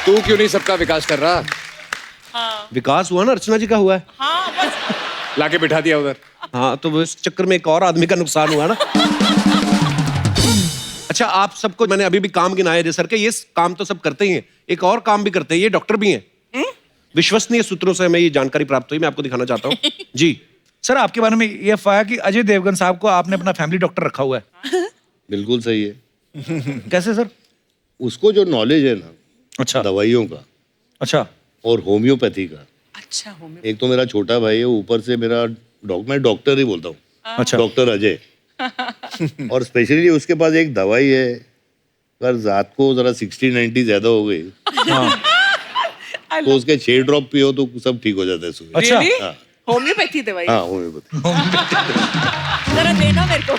S11: तू क्यों नहीं सबका विकास कर रहा?
S12: हाँ।
S10: विकास हुआ ना, अर्चना जी का हुआ है।
S12: हाँ बस
S11: लाके बिठा दिया उधर।
S10: हाँ, तो वो इस चक्कर में एक और आदमी का नुकसान हुआ ना। अच्छा, आप सबको मैंने अभी भी काम गिनाए थे सर के, ये काम तो सब करते ही हैं, एक और काम भी करते हैं, ये डॉक्टर भी हैं। विश्वसनीय सूत्रों से हमें ये जानकारी प्राप्त हुई, मैं आपको दिखाना चाहता हूँ। जी
S2: सर, आपके बारे में ये अफवाह कि अजय देवगन साहब को आपने अपना फैमिली डॉक्टर रखा हुआ है।
S13: बिल्कुल सही है।
S2: कैसे सर?
S13: उसको जो नॉलेज है ना,
S2: अच्छा,
S13: दवाइयों का,
S2: अच्छा,
S13: और होम्योपैथी का।
S12: अच्छा होम्यो
S13: एक तो मेरा छोटा भाई है, ऊपर से मेरा मैं डॉक्टर ही बोलता हूँ,
S2: अच्छा,
S13: डॉक्टर अजय। और स्पेशली उसके पास एक दवाई है, अगर रात को जरा 60-90 ज्यादा हो गई तो उसके 6 ड्रॉप पियो तो सब ठीक हो जाता है सुबह।
S2: अच्छा,
S13: हाँ,
S12: होम्योपैथी दवाई।
S13: हाँ होम्योपैथी।
S4: जरा देना मेरे को।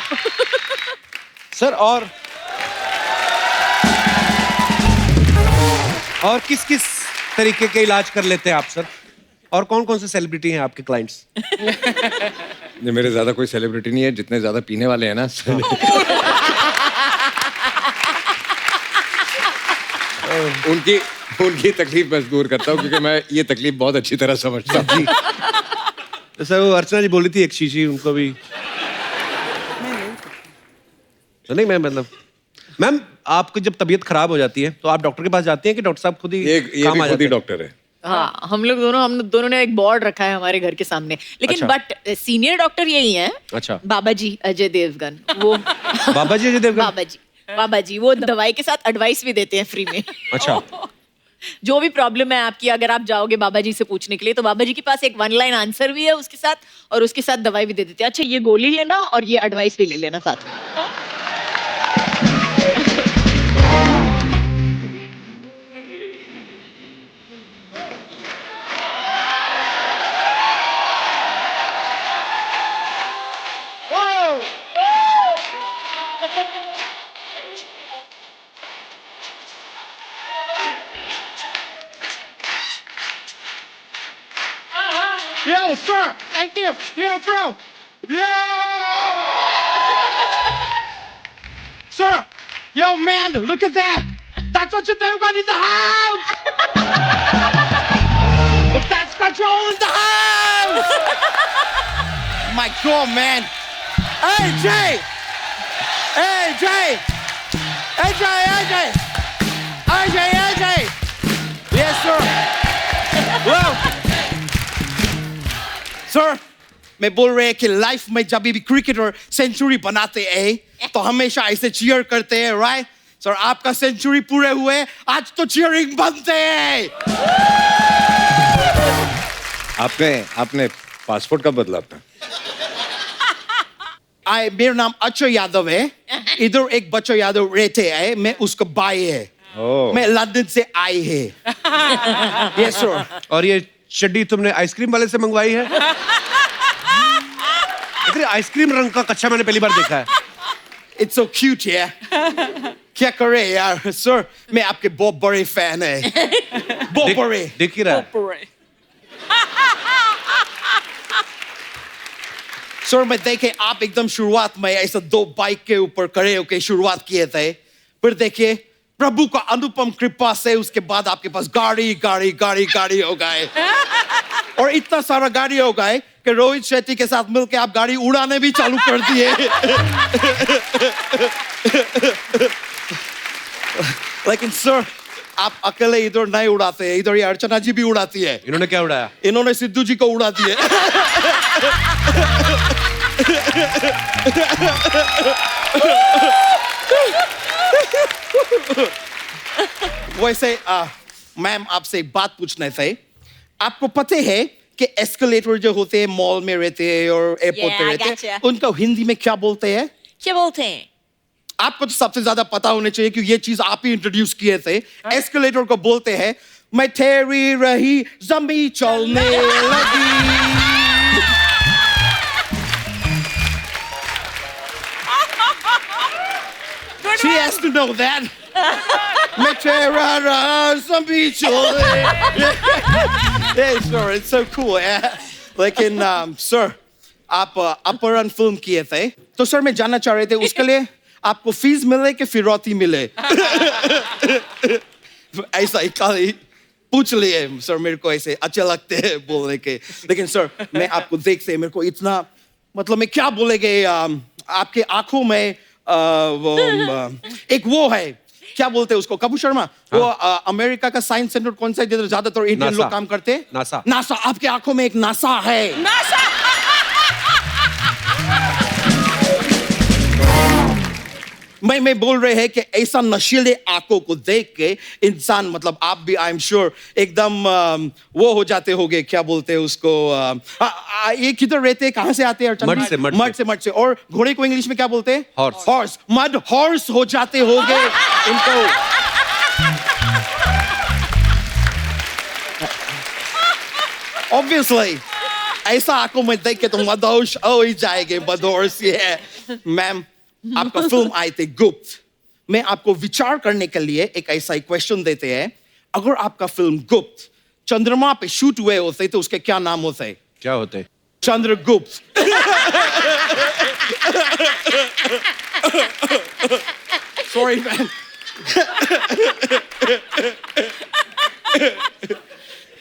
S10: सर, और किस किस तरीके के इलाज कर लेते हैं आप सर? और कौन कौन से सेलिब्रिटी हैं आपके क्लाइंट्स?
S11: ये मेरे ज्यादा कोई सेलिब्रिटी नहीं है, जितने ज्यादा पीने वाले हैं ना। उनकी उनकी तकलीफ मैं दूर करता हूँ, क्योंकि मैं ये तकलीफ बहुत अच्छी तरह समझता हूँ।
S10: तो सर, वो अर्चना जी बोल रही थी एक शीशी, उनको भी तो नहीं, मैं मतलब मैम, आपको जब तबीयत खराब हो जाती है तो आप डॉक्टर के पास जाते हैं कि डॉक्टर साहब खुद ही
S11: ये
S10: काम
S11: भी
S10: आ
S11: खुद
S10: जाते
S11: ही
S10: हैं?
S11: डॉक्टर है।
S4: हाँ, हम दोनों ने एक बोर्ड रखा है हमारे घर के सामने, लेकिन
S10: अच्छा।
S4: बट सीनियर डॉक्टर यही हैं।
S10: अच्छा,
S4: बाबा जी अजय देवगन, वो
S10: बाबा जी अजय देवगन।
S4: बाबा जी वो दवाई के साथ एडवाइस भी देते हैं फ्री में।
S10: अच्छा,
S4: जो भी प्रॉब्लम है आपकी, अगर आप जाओगे बाबा जी से पूछने के लिए, तो बाबा जी के पास एक 1 लाइन आंसर भी है उसके साथ, और उसके साथ दवाई भी दे देते हैं। अच्छा, ये गोली लेना और ये एडवाइस भी ले लेना साथ में।
S3: Yo, sir! Thank you! Yo, bro! Yo! Sir! Yo, man, look at that! That's what you do when in the house! That's control in the house! My God, man! Hey, Jay! Hey, Jay! Hey, Jay, AJ! AJ, AJ! Yes, sir! Whoa! Sir, मैं बोल रहे हैं कि लाइफ में जब भी क्रिकेटर सेंचुरी बनाते हैं तो हमेशा ऐसे चीयर करते हैं, राइट? सर, आपका सेंचुरी पूरे हुए, आज तो चीयरिंग बनते हैं।
S11: आपने पासपोर्ट कब बदला अपना?
S3: मेरा नाम अक्षय यादव है, इधर एक बच्चा यादव रहते हैं, मैं उसका भाई है। मैं लंदन से आई है। Yes sir.
S10: और ये चड्डी तुमने आइसक्रीम वाले से मंगवाई है? इतने आइसक्रीम रंग का कच्चा मैंने पहली बार देखा है।
S3: It's so cute, yeah. क्या करे यार, सर, मैं आपके बहुत बड़े फैन है। बहुत बड़े।
S10: दिख ही रहा है।
S3: सर, मैं देखे आप एकदम शुरुआत में ऐसा 2 बाइक के ऊपर खड़े होके शुरुआत किए थे, फिर देखिए प्रभु का अनुपम कृपा से उसके बाद आपके पास गाड़ी हो गए, और इतना सारा गाड़ी हो गए कि रोहित शेट्टी के साथ मिलके आप गाड़ी उड़ाने भी चालू कर दिए। लेकिन सर, आप अकेले इधर नहीं उड़ाते हैं, इधर ये अर्चना जी भी उड़ाती है।
S10: इन्होंने क्या उड़ाया?
S3: इन्होंने सिद्धू जी को उड़ा दिए। वैसे मैम, आपसे एक बात पूछना थे। आपको पता है कि एस्केलेटर जो होते हैं मॉल में रहते हैं और एयरपोर्ट पे रहते हैं, उनको हिंदी में क्या बोलते हैं?
S4: क्या बोलते हैं?
S3: आपको तो सबसे ज्यादा पता होने चाहिए क्योंकि ये चीज आप ही इंट्रोड्यूस किए थे। एस्केलेटर को बोलते हैं मैं ठहरी रही जमी चलने लगी। She has to know that. मैं ठहरा रहा जमी चलने। Hey, sir, it's so cool. लेकिन सर, आप अपहरण फिल्म किए थे, तो सर मैं जानना चाह रहे थे उसके लिए आपको फीस मिले कि फिरौती मिले? ऐसा ही खाली पूछ लिए सर मेरे को ऐसे अच्छे लगते हैं बोलने के, लेकिन सर मैं आपको देखते मेरे को इतना मतलब मैं क्या बोलेंगे आपके आंखों में एक वो है क्या बोलते हैं उसको कपूर शर्मा वो अमेरिका का साइंस सेंटर कौन सा है जिधर ज्यादातर इंडियन लोग काम करते हैं?
S10: नासा।
S3: नासा, आपके आंखों में एक नासा है।
S12: नासा
S3: मैं बोल रहे हैं कि ऐसा नशीले आंखों को देख के इंसान मतलब आप भी आई एम श्योर एकदम वो हो जाते होगे क्या बोलते हैं उसको ये किधर रहते हैं कहां से आते हैं? मड से और घोड़े को इंग्लिश में क्या बोलते हैं? हॉर्स। मड हॉर्स हो जाते होगे उनको। ऑब्वियसली ऐसा आंखों में देख के तो मदहोश हो ही जाएंगे। मदहोश ये है मैम आपका फिल्म आए थे गुप्त, मैं आपको विचार करने के लिए एक ऐसा क्वेश्चन देते हैं, अगर आपका फिल्म गुप्त चंद्रमा पे शूट हुए होते तो उसके क्या नाम होते?
S10: क्या होते?
S3: Chandragupta. Sorry man.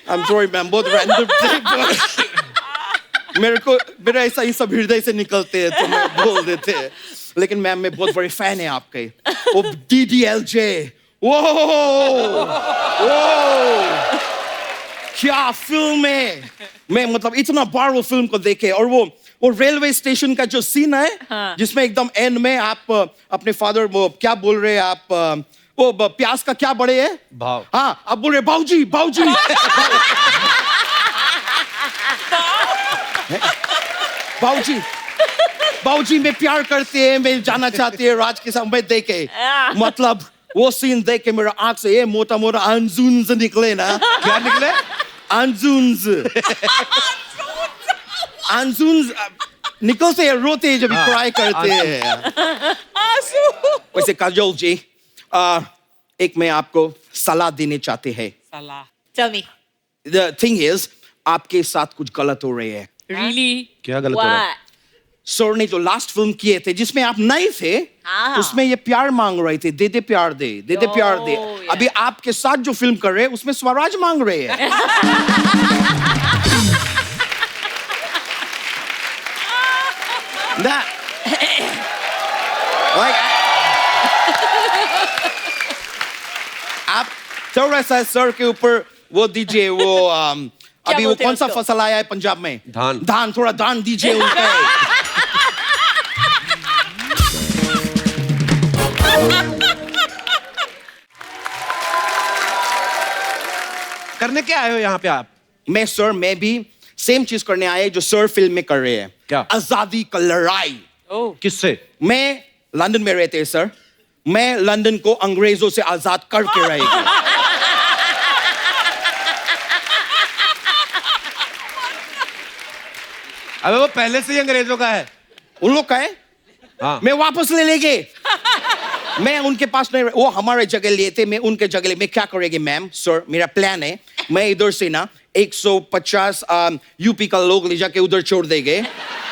S3: I am sorry ma'am, बहुत रैंडम मेरा ऐसा ही सब हृदय से निकलते हैं तो मैं बोल देते हैं, लेकिन मैम मैं बहुत बड़ी फैन है आपके। वो DDLJ, वो क्या फिल्म है। मैं मतलब इतना बार वो फिल्म को देखे और वो रेलवे स्टेशन का जो सीन है जिसमें एकदम एंड में आप अपने फादर वो क्या बोल रहे हैं आप वो प्यास का क्या बड़े है
S10: भाव।
S3: हाँ आप बोल रहे बाऊजी बाऊजी। बाऊजी बाऊजी में प्यार करते हैं, मैं जाना चाहती है राज के साथ में देखे। मतलब वो सीन देख के मेरा आंख से ये मोटा मोटा अंजुन्स निकले ना।
S10: क्या निकले?
S3: अंजुन्स। अंजुन्स निकलते हैं, रोते हैं जब क्राई करते हैं। वैसे काजोल जी एक मैं आपको सलाह देने चाहते हैं।
S12: सलाह
S4: Tell me.
S3: The thing is आपके साथ कुछ गलत हो रही है।
S12: Really?
S10: क्या गलत हो रहा है?
S3: सर ने जो लास्ट फिल्म किए थे जिसमें आप नहीं थे उसमें ये प्यार मांग रहे थे, दे दे प्यार दे, दे दे प्यार दे। अभी आपके साथ जो फिल्म कर रहे हैं उसमें स्वराज मांग रहे हैं। आप थोड़ा सा सर के ऊपर वो दीजिए वो अभी वो कौन सा फसल आया है पंजाब में? धान थोड़ा धान दीजिए उनके।
S10: करने क्या आए हो यहाँ पे आप?
S3: मैं भी सेम चीज करने आए जो सर फिल्म में कर रहे हैं।
S10: क्या?
S3: आजादी का लड़ाई।
S10: किससे?
S3: मैं लंदन में रहते हैं सर, मैं लंदन को अंग्रेजों से आजाद करके रहेगी।
S10: अबे वो पहले से ही अंग्रेजों का है।
S3: उन लोग का है
S10: हाँ।
S3: मैं वापस ले लेंगे। मैं उनके पास नहीं, वो हमारे जगह लिए थे, मैं उनके जगह ले। मैं क्या करेंगे मैम सर, मेरा प्लान है मैं इधर से ना 150 यूपी का लोग ले जाके उधर छोड़ देंगे,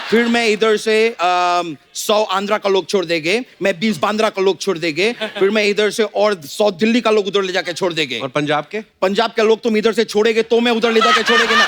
S3: फिर मैं इधर से 100 आंध्रा का लोग छोड़ देंगे, मैं 20 बांद्रा का लोग छोड़ देंगे, फिर मैं इधर से और 100 दिल्ली का लोग उधर ले जाके छोड़ देंगे।
S10: और पंजाब के
S3: लोग तुम इधर से छोड़ेगे तो मैं उधर ले जाके छोड़ेंगे ना।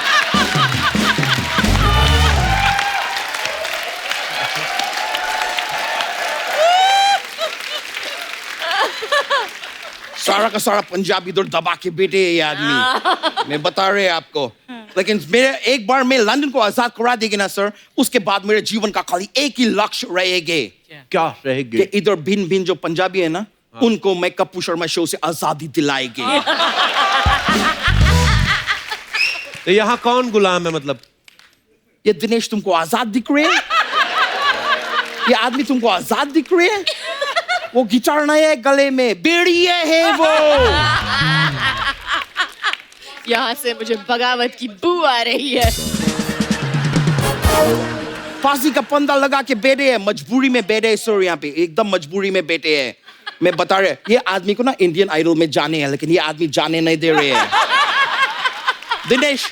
S3: सारा का सारा पंजाब इधर दबा के बैठे है ये आदमी। मैं बता रहे हैं आपको, लेकिन मेरे एक बार मैं लंदन को आजाद करा देगी ना सर, उसके बाद मेरे जीवन का खाली एक ही लक्ष्य रहेगा।
S10: क्या रहेगा?
S3: कि इधर भिन्न भिन्न जो पंजाबी है ना उनको मैं कपूर शर्मा शो से आजादी दिलाएगी।
S10: तो यहाँ कौन गुलाम है? मतलब
S3: ये दिनेश तुमको आजाद दिख रहे हैं? ये आदमी तुमको आजाद दिख रहे हैं? वो गिटार नहीं है गले में, बेड़िए है वो।
S4: यहाँ से मुझे बगावत की बू आ रही है।
S3: फांसी का फंदा लगा के बैठे हैं, मजबूरी में बैठे हैं सर, यहाँ पे एकदम मजबूरी में बैठे हैं। मैं बता रहे ये आदमी को ना इंडियन आइडल में जाने हैं, लेकिन ये आदमी जाने नहीं दे रहे हैं। दिनेश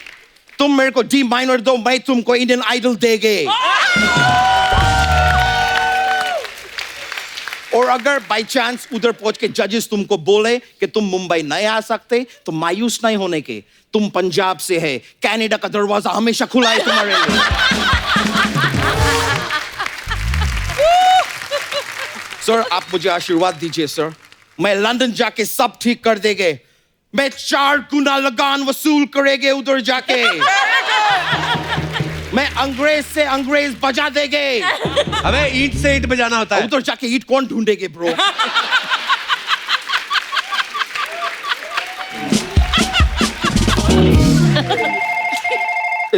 S3: तुम मेरे को D माइनर दो, मैं तुमको इंडियन आइडल देंगे। और अगर बाई चांस उधर पहुंच के जजेस तुमको बोले कि तुम मुंबई नहीं आ सकते, तो मायूस नहीं होने के, तुम पंजाब से है, कनाडा का दरवाजा हमेशा खुला है तुम्हारे लिए। सर, आप मुझे आशीर्वाद दीजिए सर, मैं लंदन जाके सब ठीक कर देंगे, मैं 4 गुना लगान वसूल करेंगे उधर जाके, मैं अंग्रेज से अंग्रेज बजा देंगे।
S10: अबे ईंट से ईंट बजाना होता है।
S3: उधर जाके ईंट कौन ढूंढेगे ब्रो?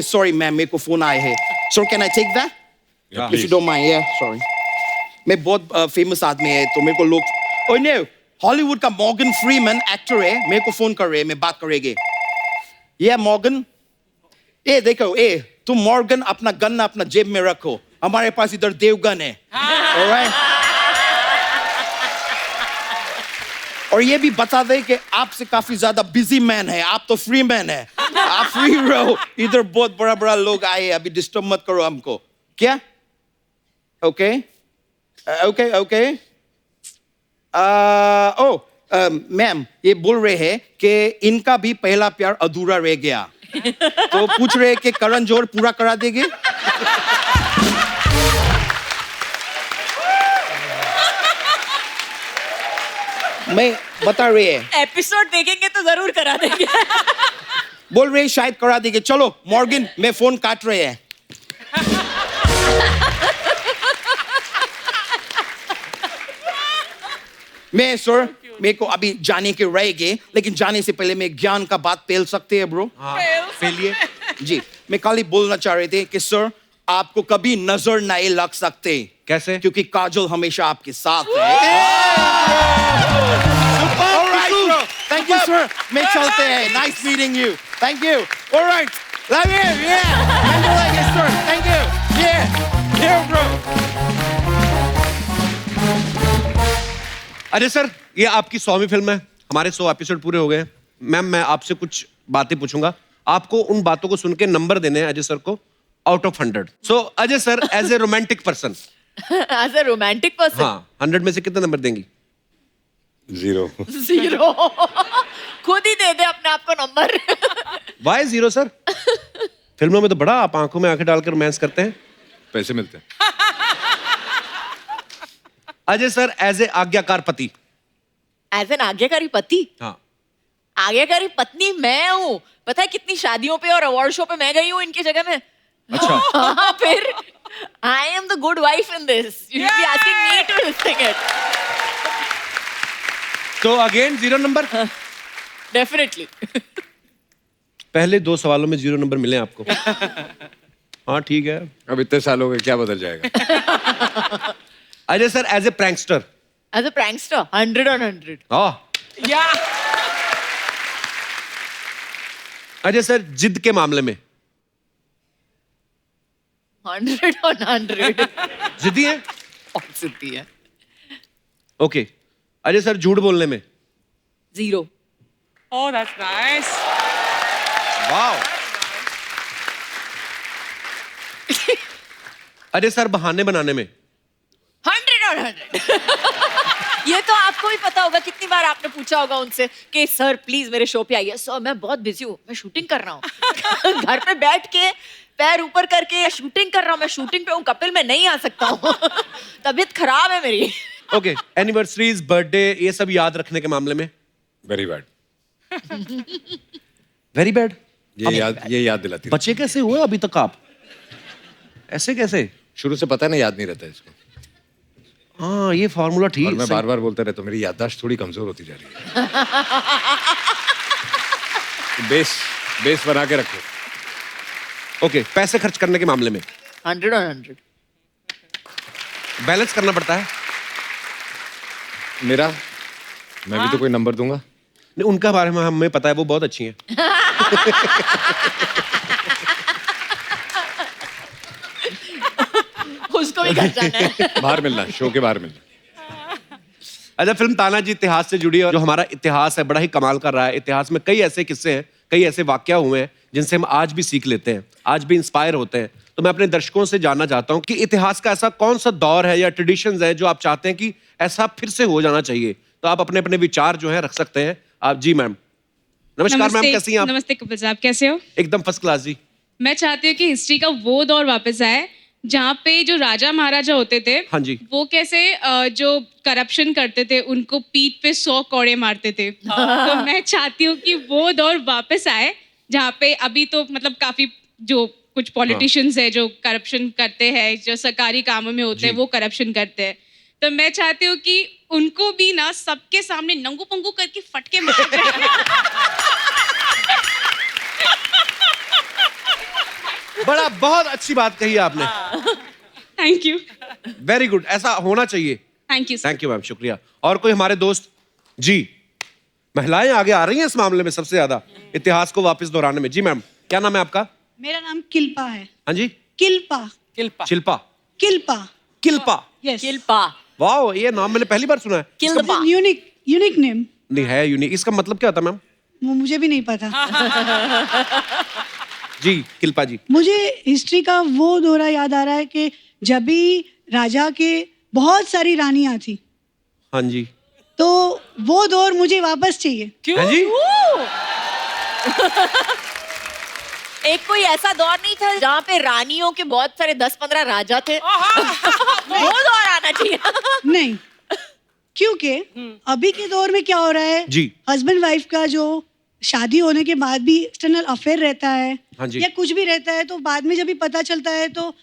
S3: सॉरी मैम, मेरे को फोन आए हैं। Sir can I take that? If you don't mind. या सॉरी, मैं बहुत फेमस आदमी है तो मेरे को लोग, ओए नो, हॉलीवुड का मॉर्गन फ्रीमैन एक्टर है, मेरे को फोन कर रहे हैं, मैं बात करेंगे। ये मॉर्गन, ए देखो, ए तुम मॉर्गन अपना गन अपना जेब में रखो, हमारे पास इधर देवगन है। ऑलराइट? और ये भी बता दे कि आपसे काफी ज्यादा बिजी मैन है, आप तो फ्री मैन है, आप फ्री रहो। इधर बहुत बड़ा बड़ा लोग आए, अभी डिस्टर्ब मत करो हमको। क्या? Okay okay okay. Oh ma'am, ये बोल रहे हैं कि इनका भी पहला प्यार अधूरा रह गया, तो पूछ रहे कि करण जौहर पूरा करा देंगे? मैं बता रहे हैं,
S4: एपिसोड देखेंगे तो जरूर करा देंगे।
S3: बोल रहे हैं शायद करा देंगे। चलो मॉर्गन, मैं फोन काट रहे हैं। मैं सर, मेरे को अभी जाने के रहेंगे, लेकिन जाने से पहले मैं ज्ञान का बात पेल सकते हैं ब्रो?
S10: पेलिए।
S3: जी, मैं खाली बोलना चाह रहे थे कि सर, आपको कभी नजर नहीं लग सकते।
S10: कैसे?
S3: क्योंकि काजल हमेशा आपके साथ है। थैंक यू सर, मैं चलते हैं। Nice meeting you, thank you. Alright, love you. या सर, थैंक यू। या ब्रो।
S10: अजय सर, ये आपकी 100वीं फिल्म है, हमारे 100 एपिसोड पूरे हो गए। मैम, मैं आपसे कुछ बातें पूछूंगा, आपको उन बातों को सुन के नंबर देने हैं अजय सर को out of 100। So Ajay sir, as a romantic person,
S4: as a romantic person,
S10: हाँ, 100 में से कितना नंबर देंगी?
S11: 0।
S4: 0। खुद ही दे दे अपने आप को नंबर।
S10: Y 0 sir? फिल्मों में तो बड़ा आप आंखों में आंखें डालकर रोमांस करते हैं।
S11: पैसे मिलते हैं।
S10: अजय सर, एज ए आज्ञाकार पति।
S4: एज एन आज्ञाकारी पति?
S10: हाँ।
S4: आज्ञाकारी पत्नी मैं हूँ। पता है कितनी शादियों पे और अवार्ड शो पे मैं गई हूँ इनकी जगह में।
S10: अच्छा।
S4: हाँ, फिर I am the good wife in this. You should be asking me to think it.
S10: तो अगेन 0 नंबर?
S4: डेफिनेटली।
S10: पहले 2 सवालों में 0 नंबर मिले आपको। हाँ ठीक है।
S11: अब इतने साल हो गए, क्या बदल जाएगा?
S10: Ajay sir, as a prankster.
S4: As a prankster 100 on 100।
S10: या अजय सर, जिद के मामले में
S4: 100 on 100।
S10: जिद्दी है?
S4: बहुत जिद्दी है।
S10: ओके। अजय सर, झूठ बोलने में?
S4: 0।
S12: Oh, that's nice.
S10: Wow. Ajay sir, बहाने बनाने में?
S4: 100 on 100। ये तो आपको भी पता होगा, कितनी बार आपने पूछा होगा उनसे कि सर प्लीज मेरे शो पे आइए। सर मैं बहुत बिजी हूँ, मैं शूटिंग कर रहा हूँ। घर पे बैठ के पैर ऊपर करके शूटिंग कर रहा हूँ, मैं शूटिंग पे हूँ, कपिल मैं नहीं आ सकता हूँ। तबीयत खराब है मेरी।
S10: ओके। एनिवर्सरीज, बर्थडे, ये सब याद रखने के मामले में?
S11: Very bad.
S10: Very bad?
S11: ये याद दिलाती।
S10: बच्चे कैसे हुए अभी तक आप? ऐसे कैसे?
S11: शुरू से पता है ना, याद नहीं रहता इसको।
S10: हाँ, ये फॉर्मूला ठीक।
S11: और मैं बार बार बोलता रहता हूँ, मेरी याददाश्त थोड़ी कमजोर होती जा रही है। बेस बना के रखो।
S10: ओके। पैसे खर्च करने के मामले में?
S4: 100 on 100।
S10: बैलेंस करना पड़ता है।
S11: मेरा, मैं भी तो कोई नंबर दूंगा।
S10: नहीं, उनका बारे में हमें पता है, वो बहुत अच्छी हैं।
S4: उसको भी घर जाना है।
S11: बाहर मिलना, शो के बाहर मिलना।
S10: अच्छा, फिल्म तानाजी इतिहास से जुड़ी है, जो हमारा इतिहास है बड़ा ही कमाल का रहा है। इतिहास में कई ऐसे किस्से हैं, कई ऐसे वाकया हुए हैं जिनसे हम आज भी सीख लेते हैं, आज भी इंस्पायर होते हैं। तो मैं अपने दर्शकों से जानना चाहता हूं कि इतिहास का ऐसा कौन सा दौर है या ट्रेडिशंस है जो आप चाहते हैं कि ऐसा फिर से हो जाना चाहिए। तो आप अपने अपने विचार जो है रख सकते हैं आप। जी मैम। नमस्कार मैम, कैसी हैं आप?
S14: नमस्ते कपिल साहब, कैसे हो?
S10: एकदम फर्स्ट क्लास जी।
S14: मैं चाहती हूँ कि हिस्ट्री का वो दौर वापस आए जहाँ पे जो राजा महाराजा होते थे,
S10: हाँ जी,
S14: वो कैसे जो करप्शन करते थे उनको पीठ पे 100 कौड़े मारते थे। तो मैं चाहती हूँ कि वो दौर वापस आए जहाँ पे अभी तो मतलब काफी जो कुछ पॉलिटिशियंस है जो करप्शन करते हैं, जो सरकारी कामों में होते हैं वो करप्शन करते हैं। तो मैं चाहती हूँ कि उनको भी ना सबके सामने नंगू पंगू करके फटके मार जाए।
S10: बड़ा बहुत अच्छी बात कही आपने।
S14: Thank you.
S10: वेरी गुड, ऐसा होना चाहिए।
S14: Thank you.
S10: Thank you ma'am, शुक्रिया। और कोई हमारे दोस्त? जी, महिलाएं आगे आ रही हैं इस मामले में सबसे ज्यादा इतिहास को वापस दोहराने में। जी मैम, क्या नाम है आपका?
S15: मेरा नाम किल्पा है।
S10: हाँ जी,
S15: किल्पा।
S12: किल्पा।
S10: शिल्पा।
S15: किल्पा।
S10: किल्पा।
S15: यस।
S1: किल्पा।
S10: वाह, ये नाम मैंने पहली बार सुना है।
S1: किल्पा।
S15: Unique name.
S10: नहीं है यूनिक, इसका मतलब क्या होता है मैम?
S15: वो मुझे भी नहीं पता।
S10: जी किल्पा जी।
S15: मुझे हिस्ट्री का वो दौरा याद आ रहा है कि जब भी राजा के बहुत सारी रानियां थी,
S10: हाँ जी,
S15: तो वो दौर मुझे वापस चाहिए।
S1: क्यों?
S10: हाँ जी?
S4: एक कोई ऐसा दौर नहीं था जहाँ पे रानियों के बहुत सारे 10-15 राजा थे? वो दौर आना चाहिए।
S15: नहीं, क्योंकि अभी के दौर में क्या हो रहा है
S10: जी,
S15: हस्बैंड वाइफ का जो शादी होने के बाद भी एक्सटर्नल अफेयर रहता है,
S10: हाँ जी,
S15: या कुछ भी रहता है, तो बाद में जब भी पता चलता है तो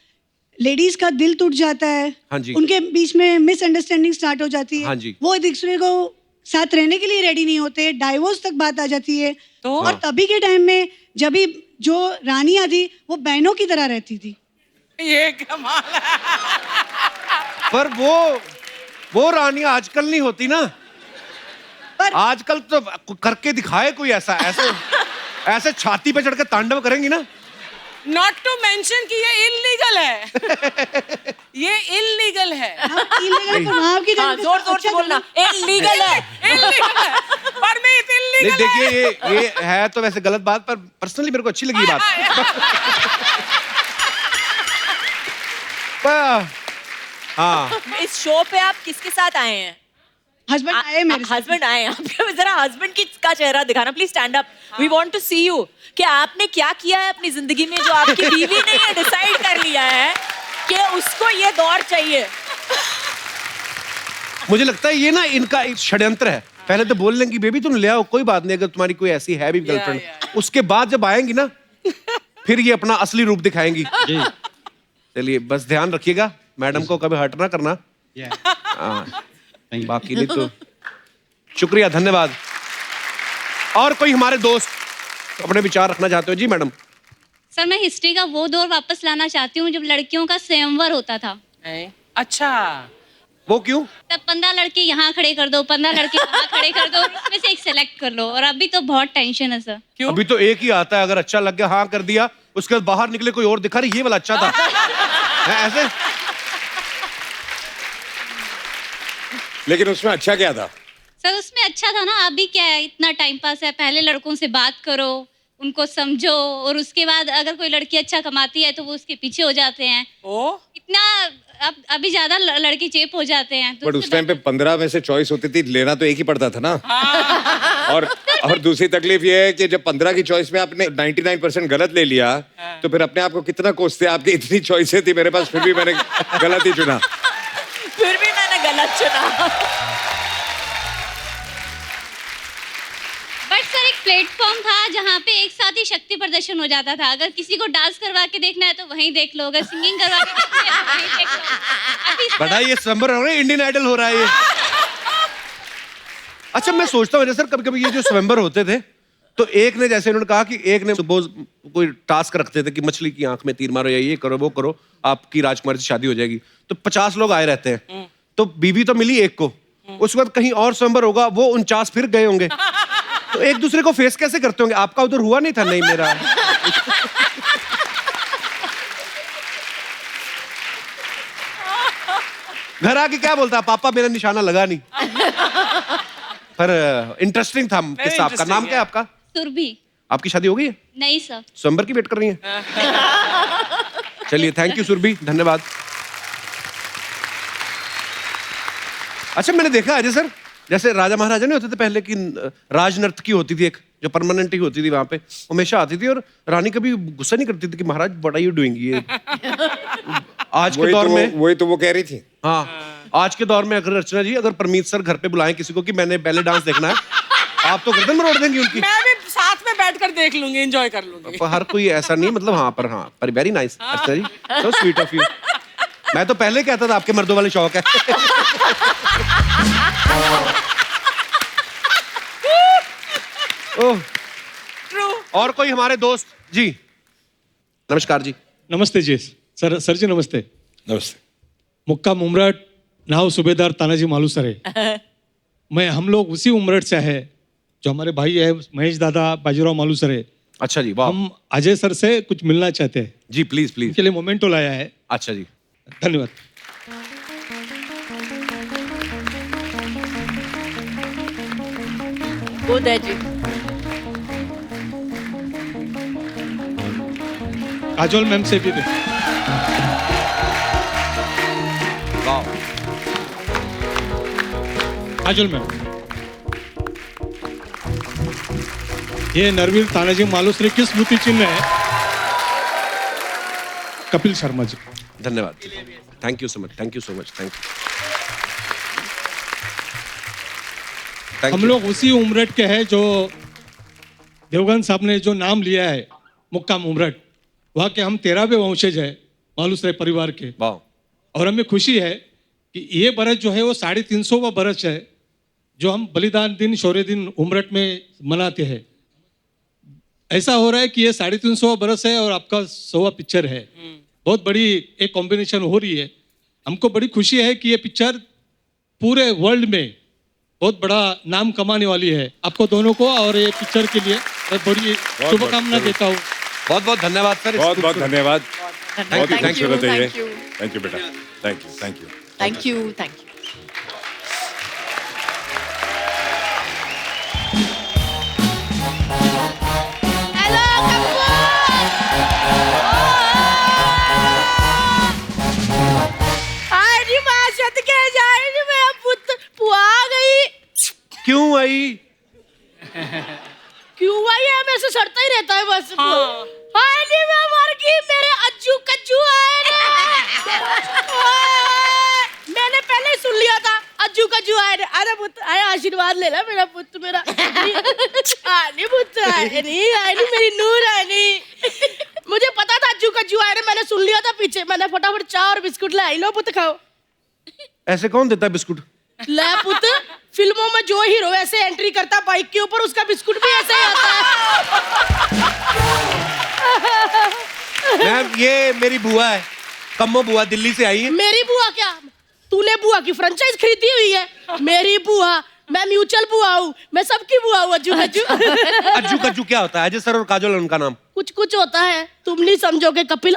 S15: लेडीज का दिल टूट जाता है।
S10: हाँ जी,
S15: उनके बीच में मिसअंडरस्टैंडिंग स्टार्ट हो जाती है।
S10: हाँ जी,
S15: वो एक दूसरे को साथ रहने के लिए रेडी नहीं होते, डाइवोर्स तक बात आ जाती है।
S12: तो
S15: और तभी के टाइम में जब भी जो रानियां थी वो बहनों की तरह रहती थी।
S12: ये कमाल है।
S10: पर वो रानियां आजकल नहीं होती ना।
S15: पर
S10: आजकल तो करके दिखाए कोई ऐसा, ऐसे छाती पे चढ़ के तांडव करेंगी ना।
S12: नॉट टू मेंशन कि ये इलीगल है। ये इलीगल है।
S1: जोर जोर से बोलना, इलीगल है।
S12: इलीगल है। परमिट
S10: नहीं
S12: इलीगल
S10: देखिए, ये है तो वैसे गलत बात, पर पर्सनली मेरे को अच्छी लगी बात। हाँ,
S1: इस शो पे आप किसके साथ आए हैं?
S15: हस्बैंड आए मेरे साथ।
S1: हस्बैंड आए हैं। जरा हस्बैंड का चेहरा दिखाना please, stand up, we want to see you. कि आपने क्या किया है अपनी जिंदगी में जो आपकी बीवी ने ये डिसाइड कर लिया है कि उसको ये दौर चाहिए।
S10: मुझे लगता है ये ना इनका एक षड्यंत्र है। पहले तो बोल लेंगी बेबी तुम ले आओ, कोई बात नहीं, अगर तुम्हारी कोई ऐसी है भी गर्लफ्रेंड, उसके बाद जब आएंगी ना फिर ये अपना असली रूप दिखाएंगी। चलिए बस ध्यान रखिएगा, मैडम को कभी हर्ट ना करना। बाकी नहीं तो शुक्रिया, धन्यवाद। और कोई हमारे दोस्त अपने विचार रखना चाहते हो? जी मैडम।
S16: सर मैं हिस्ट्री का वो दौर वापस लाना चाहती हूँ जब लड़कियों का स्वयंवर होता था।
S12: अच्छा,
S10: वो क्यों?
S16: तब 15 लड़के यहाँ खड़े कर दो, 15 लड़के वहाँ खड़े कर दो, उसमें से एक सेलेक्ट कर लो। और अभी तो बहुत टेंशन है सर।
S12: क्यों?
S10: अभी तो एक ही आता है, अगर अच्छा लग गया हाँ कर दिया, उसके बाद बाहर निकले कोई और दिखा रही ये वाला अच्छा था। ऐसे।
S11: लेकिन उसमें अच्छा क्या था?
S16: सर उसमें अच्छा था ना, अभी क्या है इतना टाइम पास है, पहले लड़कों से बात करो, उनको समझो, और उसके बाद अगर कोई लड़की अच्छा कमाती है तो वो उसके पीछे हो जाते हैं। इतना अभी ज्यादा लड़के चेप हो जाते हैं। तो
S11: बट उस टाइम पे 15 में से चॉइस होती थी, लेना तो एक ही पड़ता था ना। और दूसरी तकलीफ ये है कि जब 15 की चॉइस में आपने 99% गलत ले लिया तो फिर अपने आप को कितना कोसते, आपकी इतनी चॉइसें थी मेरे पास, फिर भी मैंने गलत ही चुना।
S1: फिर भी मैंने गलत चुना।
S16: बट सर एक प्लेटफॉर्म था जहाँ पे एक साथ ही शक्ति प्रदर्शन हो जाता था। अगर किसी को डांस करवा के देखना है तो वहीं देख लो, अगर सिंगिंग करवा के देखना है तो वहीं देख लो।
S10: बड़ा ये स्वयंवर हो रहा है, इंडियन आइडल हो रहा है ये। अच्छा मैं सोचता हूँ सर, कभी कभी ये जो स्वयंवर होते थे तो एक ने, जैसे उन्होंने कहा कि एक ने सपोज कोई टास्क रखते थे कि मछली की आंख में तीर मारो या ये करो वो करो, आपकी राजकुमारी से शादी हो जाएगी। तो 50 लोग आए रहते हैं, तो बीवी तो मिली एक को, उसके बाद कहीं और स्वयंवर होगा, वो 49 फिर गए होंगे, तो एक दूसरे को फेस कैसे करते होंगे? आपका उधर हुआ नहीं था? नहीं मेरा। घर आके क्या बोलता, पापा मेरा निशाना लगा नहीं। पर इंटरेस्टिंग था किस्सा। आपका नाम क्या है आपका?
S16: सुरभि।
S10: आपकी शादी हो गई है?
S16: नहीं सर।
S10: स्वयंवर की वेट कर रही है? चलिए, थैंक यू सुरभि, धन्यवाद। अच्छा, मैंने देखा अजय सर, जैसे राजा महाराजा नहीं होते थे पहले की, राजनर्तकी होती थी एक जो परमानेंट ही होती थी वहां पे, हमेशा आती थी और रानी कभी गुस्सा नहीं करती थी कि महाराज व्हाट आर यू डूइंग ये। आज के दौर में
S11: वही तो वो कह रही थी।
S10: हाँ, आज के दौर में अगर अर्चना जी, अगर परमीत सर घर पे बुलाएं किसी को कि मैंने बैले डांस देखना है, आप तो गर्दन मरोड़ देंगी उनकी।
S12: मैं भी साथ में बैठकर देख लूंगी, एंजॉय कर लूंगी।
S10: हर कोई ऐसा नहीं, मतलब हाँ पर very nice Archana ji, so sweet of you. मैं तो पहले कहता था आपके मर्दों वाले शौक है। ओह, और कोई हमारे दोस्त जी? नमस्कार जी।
S17: नमस्ते जी। सर जी नमस्ते।
S11: नमस्ते।
S17: मुक्काम उमरठ, नाव सूबेदार तानाजी मालूसरे। मैं हम लोग उसी उमरठ से है जो हमारे भाई है महेश दादा बाजीराव मालूसरे।
S10: अच्छा जी, वाह।
S17: हम अजय सर से कुछ मिलना चाहते हैं
S10: जी। Please please.
S17: के लिए मोमेंटो लाया है।
S10: अच्छा जी,
S17: धन्यवाद।
S1: खुद है जी।
S17: काजोल मैम से भी दे। काजोल मैम, ये नरवीर तानाजी मालूसरे की स्मृति चिन्ह है। कपिल शर्मा जी।
S10: धन्यवाद, thank you so much, thank you so much, thank you.
S17: हम लोग उसी उमरठ के हैं जो देवगन साहब ने जो नाम लिया है मुक्काम उमरठ, वहाँ के हम 13वें वंशज है मालूसरे परिवार के। और हमें खुशी है कि ये बरस जो है वो 350वां बरस है जो हम बलिदान दिन शौर्य दिन उमरठ में मनाते हैं। ऐसा हो रहा है कि ये 350वां बरस है और आपका 100वां पिक्चर है। बहुत बड़ी एक कॉम्बिनेशन हो रही है। हमको बड़ी खुशी है कि ये पिक्चर पूरे वर्ल्ड में बहुत बड़ा नाम कमाने वाली है। आपको दोनों को और ये पिक्चर के लिए मैं बड़ी शुभकामना देता हूँ।
S10: बहुत बहुत धन्यवाद सर।
S11: बहुत बहुत धन्यवाद।
S10: थैंक यू,
S11: थैंक यू बताइए।
S4: Thank you.
S11: थैंक यू बेटा, thank you, thank you,
S4: thank you, thank you.
S10: क्यों आई?
S1: क्यों आई है? हमें से सड़ता ही रहता है बस। हाय नी मैं मर गई, मेरे अज्जू कज्जू आए ना। मैंने पहले ही सुन लिया था अज्जू कज्जू आए ना। अरे पुत्र आए, आशीर्वाद ले ला मेरा पुत्र, मेरा आनी पुत्र आए नहीं मेरी नूर आनी। मुझे पता था अज्जू कज्जू आए ना, मैंने सुन लिया था पीछे। मैंने फटाफट चाय और बिस्कुट लाई, लो पुत्र खाओ।
S10: ऐसे कौन देता है बिस्कुट?
S1: ले पुत्र, फिल्मों में जो हीरो ऐसे एंट्री करता बाइक के ऊपर, उसका बिस्कुट भी ऐसे ही आता है।
S10: मैम ये मेरी बुआ है, कम्मो बुआ, दिल्ली से आई है।
S1: मेरी बुआ क्या? तूने बुआ की फ्रेंचाइज खरीदी हुई है? मेरी बुआ, मैं म्यूचुअल बुआ हूँ, मैं सबकी बुआ हूँ। अज्जू कज्जू।
S10: अज्जू कज्जू क्या होता है? अजय सर और काजोल उनका नाम
S1: कुछ कुछ होता है, तुम नहीं समझोगे कपिल।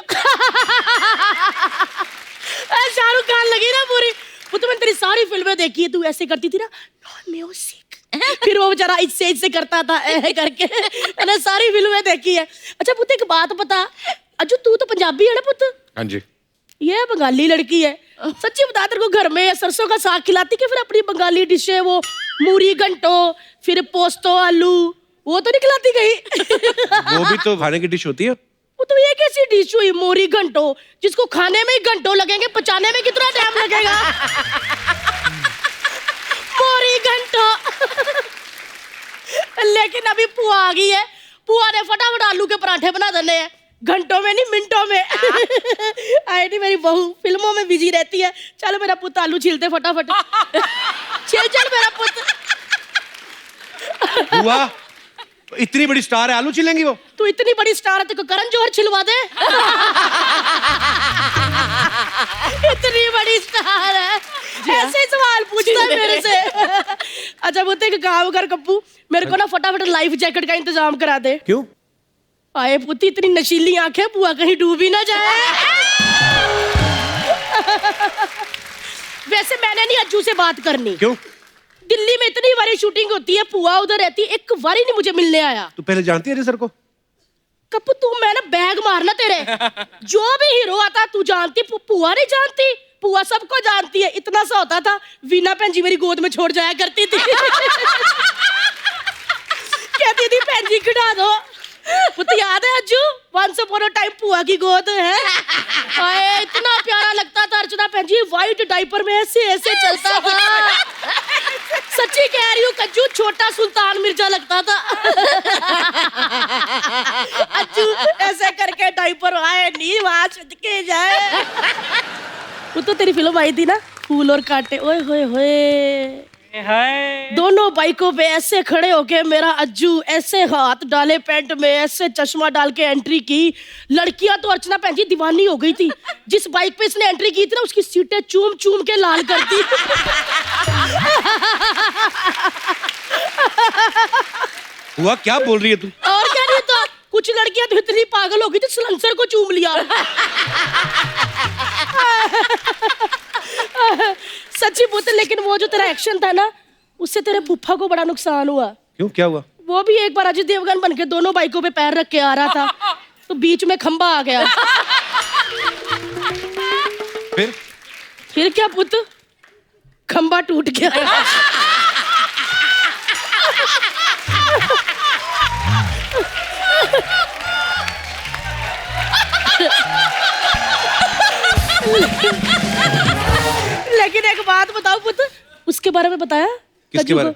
S1: शाहरुख खान लगी ना पूरी। वो तो मैंने तेरी सारी फिल्में देखी है, तू ऐसे करती थी ना, नॉन म्यूजिक, फिर वो बेचारा इससे करता था करके। मैंने सारी फिल्में देखी है। अच्छा पुत्र एक बात बता, अज्जू तू तो पंजाबी है ना पुत्र?
S11: हाँ जी।
S1: ये बंगाली लड़की है। सच्ची बता, तेरे को घर में सरसों का साग खिलाती कि फिर अपनी बंगाली डिश है वो मूरी घंटो, फिर पोस्तो आलू, वो तो नहीं खिलाती कहीं?
S10: वो भी तो खाने की डिश होती है।
S1: वो तो ये कैसी डिश हुई मोरी घंटो, जिसको खाने में ही घंटों लगेंगे, पचाने में कितना टाइम लगेगा? मोरी घंटो। लेकिन अभी पुआ आ गई है, पुआ ने फटाफट आलू के पराठे बना देने हैं, घंटों में नहीं मिनटों में। आई नहीं मेरी बहू फिल्मों में बिजी रहती है। चलो मेरा पुत्र आलू छीलते फटाफट। चल मेरा पुत्र।
S10: बुआ इतनी बड़ी स्टार है, आलू छिलेंगी वो?
S1: तू इतनी बड़ी स्टार है, तेरे को करण जौहर छिलवा दे। इतनी बड़ी स्टार है, ऐसे सवाल पूछता है मेरे से। अच्छा वो एक काम कर कप्पू, मेरे को ना फटाफट लाइफ जैकेट का इंतजाम करा दे।
S10: क्यों?
S1: आए पुती, इतनी नशीली आंखें, बुआ कहीं डूबी ना जाए। वैसे मैंने नहीं अज्जू से बात करनी।
S10: क्यों?
S1: दिल्ली में इतनी बारी शूटिंग होती है, पुआ उधर रहती है, एक बारी नहीं मुझे मिलने आया।
S10: तू पहले जानती है अजय सर को?
S1: कप्पू तू मैं ना बैग मारना तेरे। जो भी हीरो आता तू जानती, पुआ नहीं जानती? पुआ सबको जानती है। इतना सा होता था, वीना भैन जी मेरी गोद में छोड़ जाया करती थी। कहती थी भैन जी खिड़ा दो। वो तो याद है Ajju, once upon a time पुआ की गोद है। आए, इतना प्यारा लगता था अर्चना भैन जी, व्हाइट डायपर में ऐसे ऐसे चलता था। सच्ची कह रही हूँ कज्जू, छोटा सुल्तान मिर्जा लगता था। अज्जू ऐसे करके डायपर आए नी वहां छटके जाए। वो तो तेरी फिल्म आई थी ना, फूल और कांटे। ओए होए होए, दोनों बाइकों पे ऐसे खड़े होके मेरा अज्जू ऐसे हाथ डाले पैंट में, ऐसे चश्मा डाल के एंट्री की। लड़कियां तो अर्चना भैन जी दीवानी हो गई थी। जिस बाइक पे इसने एंट्री की थी ना, उसकी सीटें चूम चूम के लाल कर दी।
S10: हुआ क्या बोल रही है तू?
S1: और क्या नहीं तो, कुछ लड़कियां तो इतनी पागल हो गई थी सलेंसर को चूम लिया। सच्ची पुत्र, लेकिन वो जो तेरा एक्शन था ना, उससे तेरे फूफा को बड़ा नुकसान हुआ।
S10: क्यों, क्या हुआ?
S1: वो भी एक बार अजय देवगन बन के दोनों बाइकों पे पैर रख के आ रहा था, तो बीच में खंबा आ गया।
S10: फिर
S1: क्या पुत्र, खंबा टूट गया। लेकिन एक बात बताओ पुत्र, उसके बारे में बताया?
S10: किसके बारे में?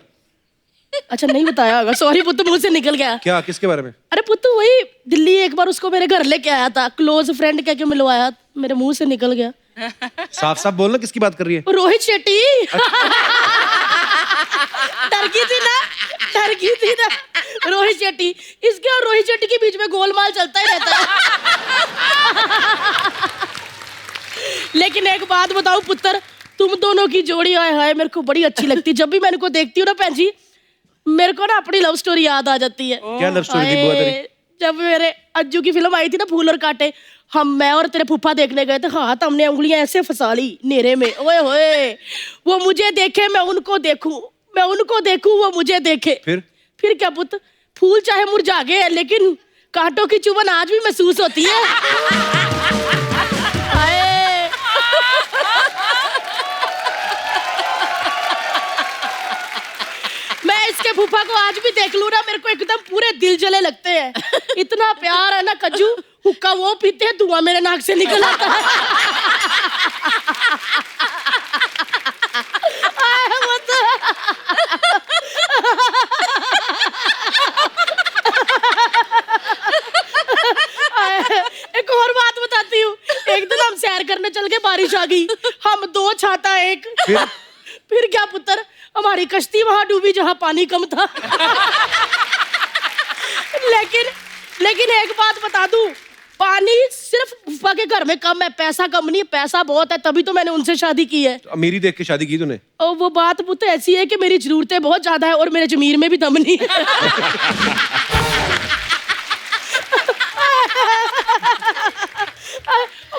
S1: अच्छा नहीं बताया होगा, सॉरी पुत्र, मुंह से निकल गया।
S10: क्या, किसके बारे में?
S1: अरे पुत्र वही दिल्ली एक बार उसको मेरे घर लेके आया था, क्लोज फ्रेंड कह के मिलवाया, मेरे मुंह से निकल गया।
S10: साफ साफ बोलना, किसकी बात कर रही है?
S1: रोहित शेट्टी। डर गई थी ना, डर गई थी ना। रोहित शेट्टी, इसके और रोहित शेट्टी के बीच में गोलमाल चलता ही रहता है। लेकिन एक बात बताओ पुत्र, तुम दोनों की जोड़ी आए हाय मेरे को बड़ी अच्छी लगती है। जब भी मैं इनको देखती हूँ ना भैन जी, मेरे को ना अपनी लव स्टोरी याद आ जाती है।
S10: क्या लव स्टोरी थी बुआ तेरी?
S1: जब मेरे अज्जू की फिल्म आई थी ना, फूल और कांटे, मैं और तेरे फूफा देखने गए थे। हाथ हमने उंगलियां ऐसे फंसा ली नेरे में। ओए होए, वो मुझे देखे मैं उनको देखूं, मैं उनको देखूं वो मुझे देखे। फिर क्या पुत्र, फूल चाहे मुरझा गए लेकिन कांटों की चुभन आज भी महसूस होती है। मैं इसके फूफा को आज भी देख लूं ना, मेरे को एकदम पूरे दिल जले लगते हैं। इतना प्यार है ना कज्जू, हुक्का वो पीते हैं, धुआं मेरे नाक से निकल आता है। एक और बात बताती हूँ, एक दिन हम सैर करने चल के, बारिश आ गई, हम दो छाता एक। फिर क्या पुत्र, हमारी कश्ती वहां डूबी जहां पानी कम था। लेकिन एक बात बता दूं, पानी सिर्फ फूफा के घर में कम है, पैसा कम नहीं, पैसा बहुत है, तभी तो मैंने उनसे शादी की है।
S10: तो अमीरी देख के शादी की तूने?
S1: और वो बात पुत्र ऐसी है कि मेरी जरूरतें बहुत ज्यादा है और मेरे जमीर में भी दम नहीं है।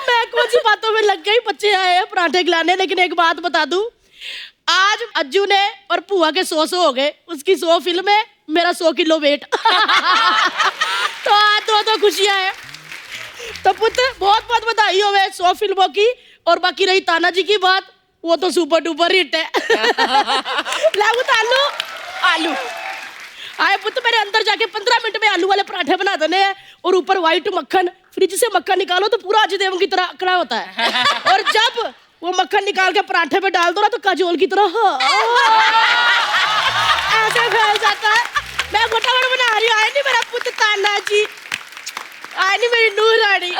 S1: मैं कौन सी बातों में लग गई, बच्चे आए हैं पराठे खिलाने। लेकिन एक बात बता दूं, आज अज्जू ने और पुआ के 100 हो गए, उसकी 100 फिल्म है, मेरा 100 किलो वेट। तो आज दो खुशियां हैं। तो पुत्र बहुत बहुत बधाई हो 100 फिल्मों की। और बाकी रही ताना जी की बात, वो तो सुपर डुपर हिट है। लागू आलू आलू आए पुत्र, मेरे अंदर जाके 15 मिनट में आलू वाले पराठे बना देने हैं, और ऊपर व्हाइट मक्खन, फ्रिज से मक्खन निकालो तो पूरा अजय देवगन की तरह अकड़ा होता है। और जब वो मक्खन निकाल के पराठे पे डाल दो ना, तो काजोल की तरह ऐसे फैल जाता है। मैं फटाफट बना रही हूँ, आए नहीं मेरा पुत्र ताना जी, आए नहीं मेरी नूर रानी।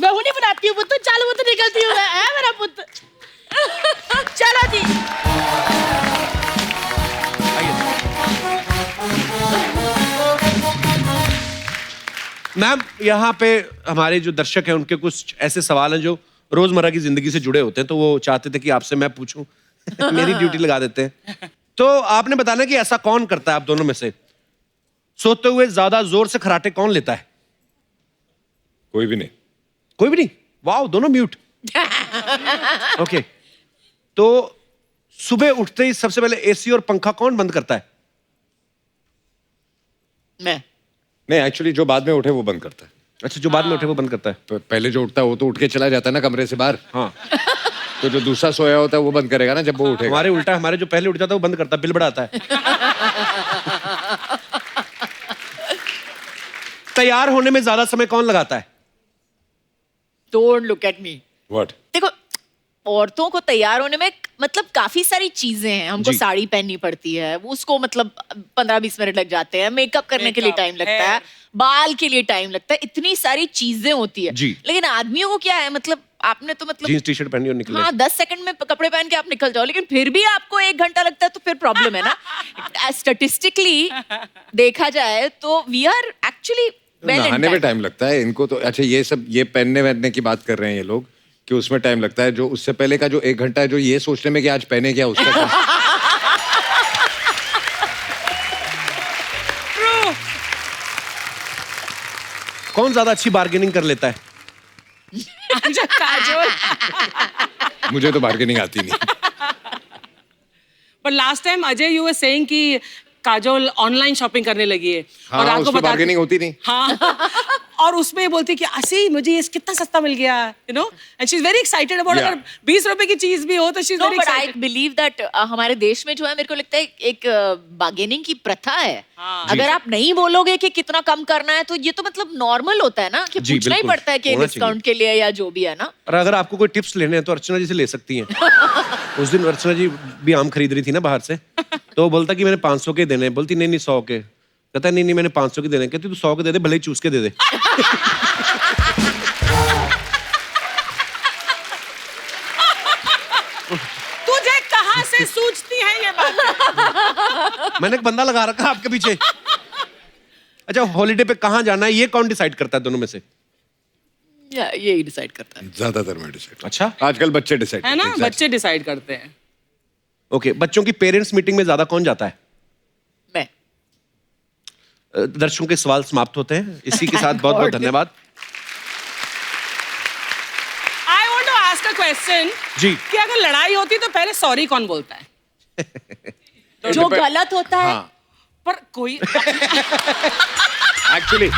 S1: मैं हूँ नहीं बनाती हूँ पुत्र, चल वो तो निकलती हूँ मैं, मेरा पुत्र। चलो जी।
S10: मैम, यहाँ पे हमारे जो दर्शक हैं उनके कुछ ऐसे सवाल हैं जो रोजमर्रा की जिंदगी से जुड़े होते हैं, तो वो चाहते थे कि आपसे मैं पूछूं। मेरी ड्यूटी लगा देते हैं। तो आपने बताना कि ऐसा कौन करता है आप दोनों में से, सोते हुए ज्यादा जोर से खराटे कौन लेता है?
S11: कोई भी नहीं।
S10: कोई भी नहीं? वाह, दोनों म्यूट। ओके, तो सुबह उठते ही सबसे पहले एसी और पंखा कौन बंद करता है?
S4: मैं।
S11: नहीं एक्चुअली जो बाद में उठे वो बंद करता है।
S10: अच्छा, जो बाद में उठे वो बंद करता है।
S11: पहले जो उठता है वो तो उठ के चला जाता है ना कमरे से बाहर।
S10: हाँ।
S11: तो जो दूसरा सोया होता है वो बंद करेगा ना जब वो उठेगा।
S10: हमारे उल्टा, हमारे जो पहले उठ जाता है वो बंद करता है, बिल बढ़ाता है। तैयार होने में ज्यादा समय कौन लगाता है?
S4: Don't look at me.
S11: What?
S4: देखो, औरतों को तैयार होने में मतलब काफी सारी चीजें हैं। हमको साड़ी पहननी पड़ती है, उसको मतलब 15-20 मिनट लग जाते हैं। मेकअप करने के लिए टाइम लगता है, बाल के लिए टाइम लगता है, इतनी सारी चीजें होती है। लेकिन आदमियों को क्या है, मतलब आपने तो मतलब
S10: जीन्स टी शर्ट पहनी और निकले।
S4: हाँ, 10 सेकंड में कपड़े पहन के आप निकल जाओ, लेकिन फिर भी आपको 1 घंटा लगता है, तो फिर प्रॉब्लम है ना। स्टैटिस्टिकली देखा जाए तो वी आर एक्चुअली
S11: नहाने में टाइम लगता है इनको तो। अच्छा, ये सब ये पहनने वहनने की बात कर रहे हैं ये लोग कि उसमें टाइम लगता है। जो उससे पहले का जो 1 घंटा है जो ये सोचने में कि आज पहने क्या, उसका टाइम।
S10: कौन ज्यादा अच्छी बार्गेनिंग कर लेता है?
S12: काजोल।
S11: मुझे तो बार्गेनिंग आती नहीं।
S12: पर last time Ajay you were saying कि काजोल ऑनलाइन शॉपिंग करने लगी है।
S11: हाँ,
S12: और आपको
S11: उसमें बार्गेनिंग होती नहीं।
S12: हाँ। और उसमें बोलती कि ऐसे मुझे ये कितना सस्ता मिल गया, you know, and she is very excited about. अगर 20 रुपए की चीज भी हो तो she is very excited.
S4: I believe that हमारे देश में जो है, मेरे को लगता है एक बार्गेनिंग की प्रथा है। अगर आप नहीं बोलोगे कि कितना कम करना है, तो ये तो मतलब नॉर्मल होता है ना कि पूछना ही पड़ता है कि डिस्काउंट के लिए या जो भी है ना।
S10: और अगर आपको कोई टिप्स लेने हैं तो अर्चना जी से ले सकती हैं। उस दिन अर्चना जी भी आम खरीद रही थी ना बाहर से, तो वो बोलता कि मैंने 500 के देने, बोलती नहीं 100 के। कहता नहीं नहीं मैंने 500 के देने। कहती तू 100 के दे दे, भले ही चूस के दे दे।
S12: तुझे कहाँ से सूझती है ये बात?
S10: मैंने एक बंदा लगा रखा आपके पीछे। अच्छा, हॉलीडे पे कहाँ जाना है ये कौन डिसाइड करता है दोनों में से?
S4: ये ही डिसाइड करता है।
S11: ज्यादातर मैं डिसाइड।
S10: अच्छा,
S11: आजकल बच्चे डिसाइड
S12: है ना, बच्चे डिसाइड करते हैं।
S10: ओके, बच्चों की पेरेंट्स मीटिंग में ज्यादा कौन जाता है?
S4: मैं।
S10: दर्शकों के सवाल समाप्त होते हैं इसी के साथ। बहुत बहुत धन्यवाद।
S12: I want to ask a question
S10: जी,
S12: कि अगर लड़ाई होती तो पहले सॉरी कौन बोलता है?
S4: जो गलत होता है।
S12: पर कोई
S11: एक्चुअली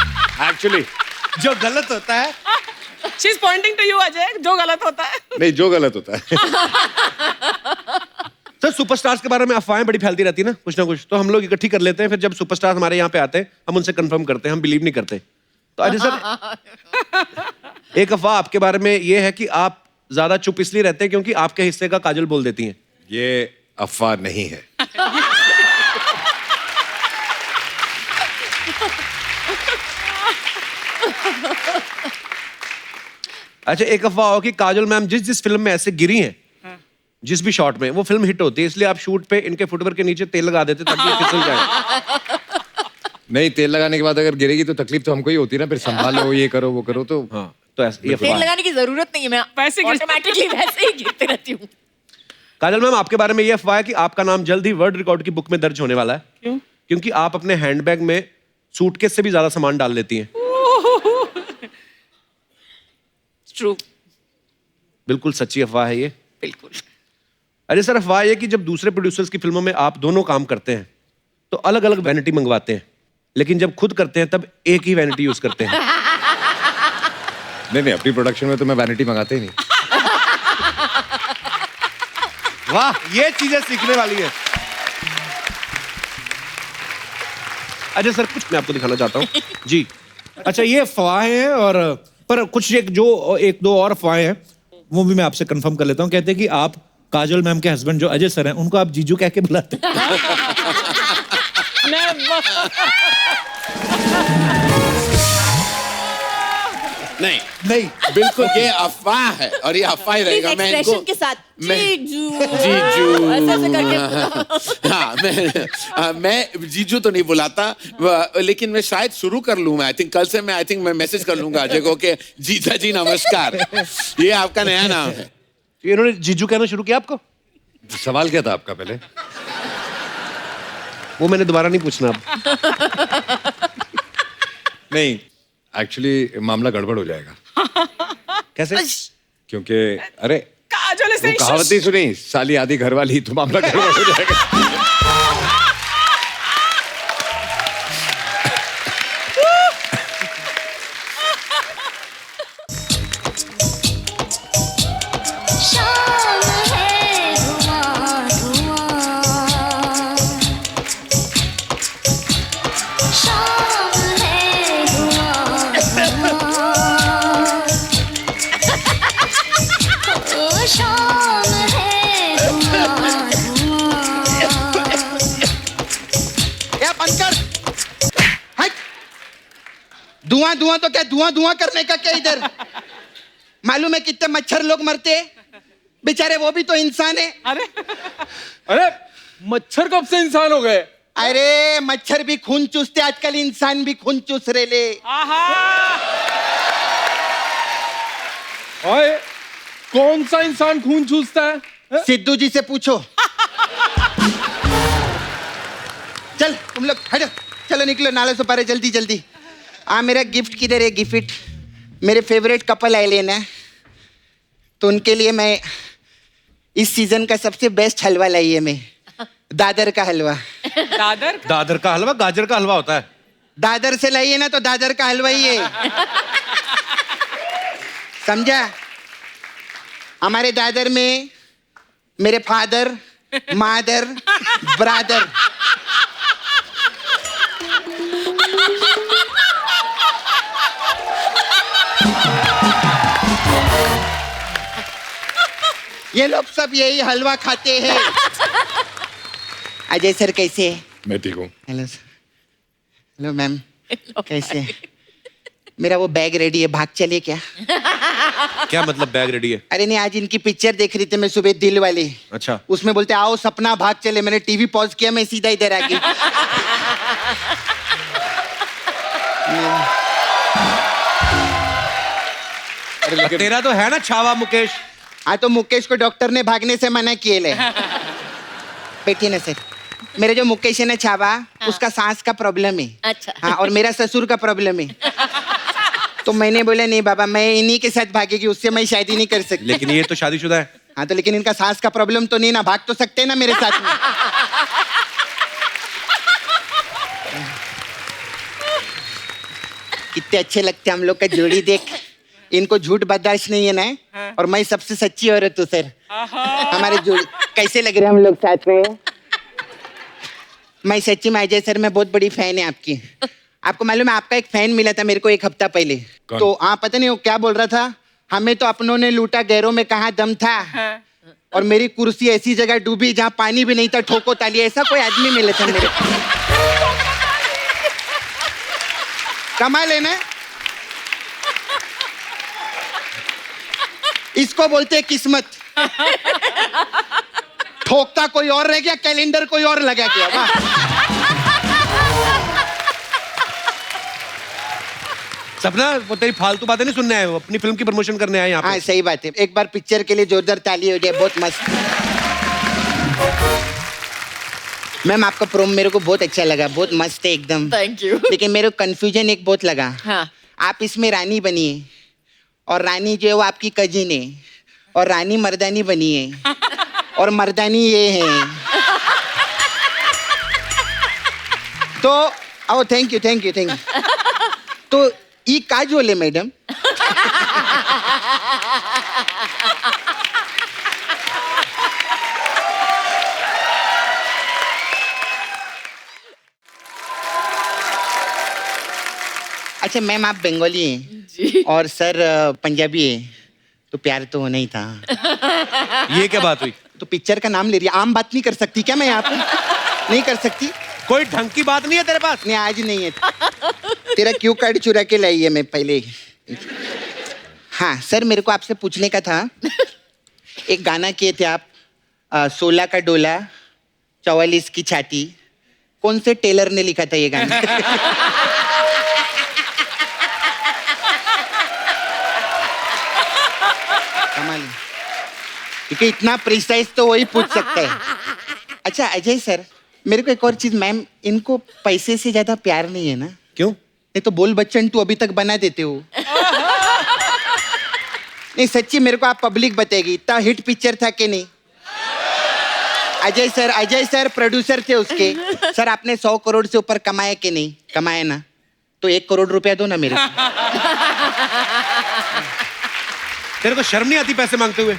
S10: जो गलत होता है,
S12: she is pointing to you Ajay, जो गलत होता है।
S11: नहीं, जो गलत होता है।
S10: सर, सुपरस्टार्स के बारे में अफवाहें बड़ी फैलती रहती है ना कुछ, तो हम लोग इकट्ठी कर लेते हैं। फिर जब सुपरस्टार हमारे यहाँ पे आते हैं हम उनसे कंफर्म करते हैं, हम बिलीव नहीं करते। तो अजय सर, एक अफवाह आपके बारे में ये है कि आप ज्यादा चुप इसलिए रहते हैं क्योंकि आपके हिस्से का काजल बोल देती हैं।
S11: ये अफवाह नहीं है।
S10: अच्छा, एक अफवाह हो कि काजल मैम जिस फिल्म में ऐसे गिरी हैं, जिस भी शॉट में, वो फिल्म हिट होती है, इसलिए आप शूट पे इनके फुटवेयर के नीचे तेल लगा देते ताकि ये फिसल जाए।
S11: नहीं, तेल लगाने के बाद अगर गिरेगी तो तकलीफ तो हमको ही होती है ना, फिर संभालो, ये करो वो करो। तो
S10: हाँ, तो ऐसे
S4: तेल लगाने की जरूरत नहीं है, मैं ऑटोमेटिकली वैसे ही गिरती रहती हूँ।
S10: काजल मैम, आपके बारे में ये अफवाह है कि आपका नाम जल्द ही वर्ल्ड रिकॉर्ड की बुक में दर्ज होने वाला है।
S12: क्यों?
S10: क्योंकि आप अपने हैंडबैग में सूटकेस से भी ज्यादा सामान डाल लेती हैं।
S4: ट्रू।
S10: बिल्कुल सच्ची अफवाह है ये।
S4: बिल्कुल।
S10: अरे सर, अफवाह ये कि जब दूसरे प्रोड्यूसर्स की फिल्मों में आप दोनों काम करते हैं तो अलग अलग वैनिटी मंगवाते हैं, लेकिन जब खुद करते हैं तब एक ही वैनिटी यूज करते हैं।
S11: नहीं, अपनी प्रोडक्शन में तो मैं वैनिटी मंगाते ही नहीं।
S10: वाह, ये चीजें सीखने वाली है। अजय सर, कुछ मैं आपको दिखाना चाहता हूँ जी। अच्छा, ये अफवाहें हैं, और पर कुछ एक दो और अफवाहें हैं, वो भी मैं आपसे कंफर्म कर लेता हूँ। कहते हैं कि आप काजल मैम के हस्बैंड जो अजय सर हैं, उनको आप जीजू कह के बुलाते हैं।
S18: नहीं, बिल्कुल ये अफवाह है और ये अफवाह ही रहेगा। मैं इनको
S4: के साथ जीजू
S18: ऐसे करके मैं जीजू तो नहीं बुलाता, लेकिन मैं शायद शुरू कर लूँ। मैं कल से मैं मैसेज कर लूंगा अजय को कि जीजा जी नमस्कार, ये आपका नया नाम है।
S10: इन्होंने जीजू कहना शुरू किया आपको?
S11: सवाल क्या था आपका पहले?
S10: वो मैंने दोबारा नहीं पूछना अब।
S11: नहीं, एक्चुअली मामला गड़बड़ हो जाएगा।
S10: कैसे?
S11: क्योंकि अरे
S12: काजल
S11: वो कहावत ही सुनी, साली आधी घर वाली, तो मामला गड़बड़ हो जाएगा।
S6: शाम है धुआं
S19: क्या बंद कर। हट। धुआं धुआं तो क्या, धुआं धुआं करने का क्या इधर। मालूम है कितने मच्छर लोग मरते हैं बेचारे, वो भी तो इंसान है।
S20: अरे मच्छर कब से इंसान हो गए?
S19: अरे मच्छर भी खून चूसते आजकल, इंसान भी खून चूस रहे ले।
S20: ओए, कौन सा इंसान खून चूसता है?
S19: सिद्धू जी से पूछो। चल तुम लोग हटो, चलो निकलो, नाले से पारे, जल्दी जल्दी। मेरा गिफ्ट किधर है? गिफ्ट मेरे फेवरेट कपल आए लेना, तो उनके लिए मैं इस सीजन का सबसे बेस्ट हलवा लाई है मैं, दादर का हलवा।
S10: दादर का हलवा गाजर का हलवा होता है।
S19: दादर से लाइए ना तो दादर का हलवा ही है, समझा? हमारे दादर में मेरे फादर, मादर, ब्रादर, ये लोग सब यही हलवा खाते हैं। अजय सर कैसे है?
S11: मैं ठीक हूँ।
S19: Hello sir. हेलो मैम, कैसे है? मेरा वो बैग रेडी है, भाग चले क्या?
S10: क्या मतलब बैग रेडी है?
S19: अरे नहीं, आज इनकी पिक्चर देख रही थी मैं सुबह, दिल वाली।
S10: अच्छा।
S19: उसमें बोलते आओ सपना भाग चले, मैंने टीवी पॉज किया, मैं सीधा इधर आ गई।
S10: तेरा तो है ना छावा मुकेश।
S19: हाँ तो मुकेश को डॉक्टर ने भागने से मना किए ले। बैठिए ना सर। मेरा जो मुकेश है ना छावा, उसका सांस का प्रॉब्लम है।
S1: अच्छा।
S19: हाँ, और मेरा ससुर का प्रॉब्लम है। तो मैंने बोला नहीं बाबा, मैं इन्हीं के साथ भागेगी, उससे मैं शादी नहीं कर सकती।
S10: लेकिन ये तो शादीशुदा है।
S19: हाँ तो लेकिन इनका सांस का प्रॉब्लम तो नहीं ना, भाग तो सकते हैं ना मेरे साथ में। कितने अच्छे लगते हम लोग का जोड़ी देख। इनको झूठ बर्दाश्त नहीं है ना, और मैं सबसे सच्ची औरत हूँ सर। हमारे जोड़ी कैसे लग रहे हैं हम लोग साथ में। मैं सच्ची में अजय सर, मैं बहुत बड़ी फैन है आपकी। आपको मालूम है, आपका एक फैन मिला था मेरे को 1 हफ्ता पहले। तो हाँ, पता नहीं वो क्या बोल रहा था, हमें तो अपनों ने लूटा, गैरों में कहाँ दम था। और मेरी कुर्सी ऐसी जगह डूबी जहाँ पानी भी नहीं था, ठोको ताली। ऐसा कोई आदमी मिला था मेरे को। कमाल है ना। इसको बोलते हैं किस्मत। ठोकता कोई और रह गया, कैलेंडर कोई और लगा गया। वाह।
S10: सपना, वो तेरी फालतू बातें नहीं सुनने आए, वो अपनी फिल्म की प्रमोशन करने आए यहाँ पे।
S19: हाँ सही बात है, एक बार पिक्चर के लिए जोरदार ताली हो जाए। बहुत मस्त। मैम आपका प्रोम मेरे को बहुत अच्छा लगा, बहुत मस्त है एकदम।
S1: Thank you.
S19: लेकिन मेरे को कंफ्यूजन एक बहुत लगा।
S1: हाँ।
S19: आप इसमें रानी बनी है, और रानी जो है वो आपकी कजिन है, और रानी मर्दानी बनी है, और मर्दानी ये है। तो oh thank you thank you thank you. तो ई काजोल है मैडम। अच्छा मैम, आप बंगाली हैं और सर पंजाबी है, तो प्यार तो होना ही था।
S10: ये क्या बात हुई?
S19: तो पिक्चर का नाम ले रही है, आम बात नहीं कर सकती क्या मैं यहाँ पे? नहीं कर सकती?
S10: कोई ढंग की बात नहीं है तेरे पास?
S19: नहीं, आज नहीं है। तेरा क्यू कार्ड चुरा के लाई है मैं पहले। हाँ सर, मेरे को आपसे पूछने का था, एक गाना किए थे आप, 16 का डोला 44 की छाती, कौन से टेलर ने लिखा था ये गाना? कमाल है। क्योंकि इतना प्रिसाइज तो वही पूछ सकता है। अच्छा अजय सर, मेरे को एक और चीज, मैम इनको पैसे से ज्यादा प्यार नहीं है ना?
S10: क्यों?
S19: नहीं तो बोल बच्चन तू अभी तक बना देते हो। नहीं सच्ची, मेरे को आप पब्लिक बताएगी, इतना हिट पिक्चर था कि नहीं? अजय सर प्रोड्यूसर थे उसके। सर आपने 100 करोड़ से ऊपर कमाया कि नहीं? कमाया ना, तो 1 करोड़ रुपया दो ना मेरे को।
S10: तेरे को शर्म नहीं आती पैसे मांगते हुए?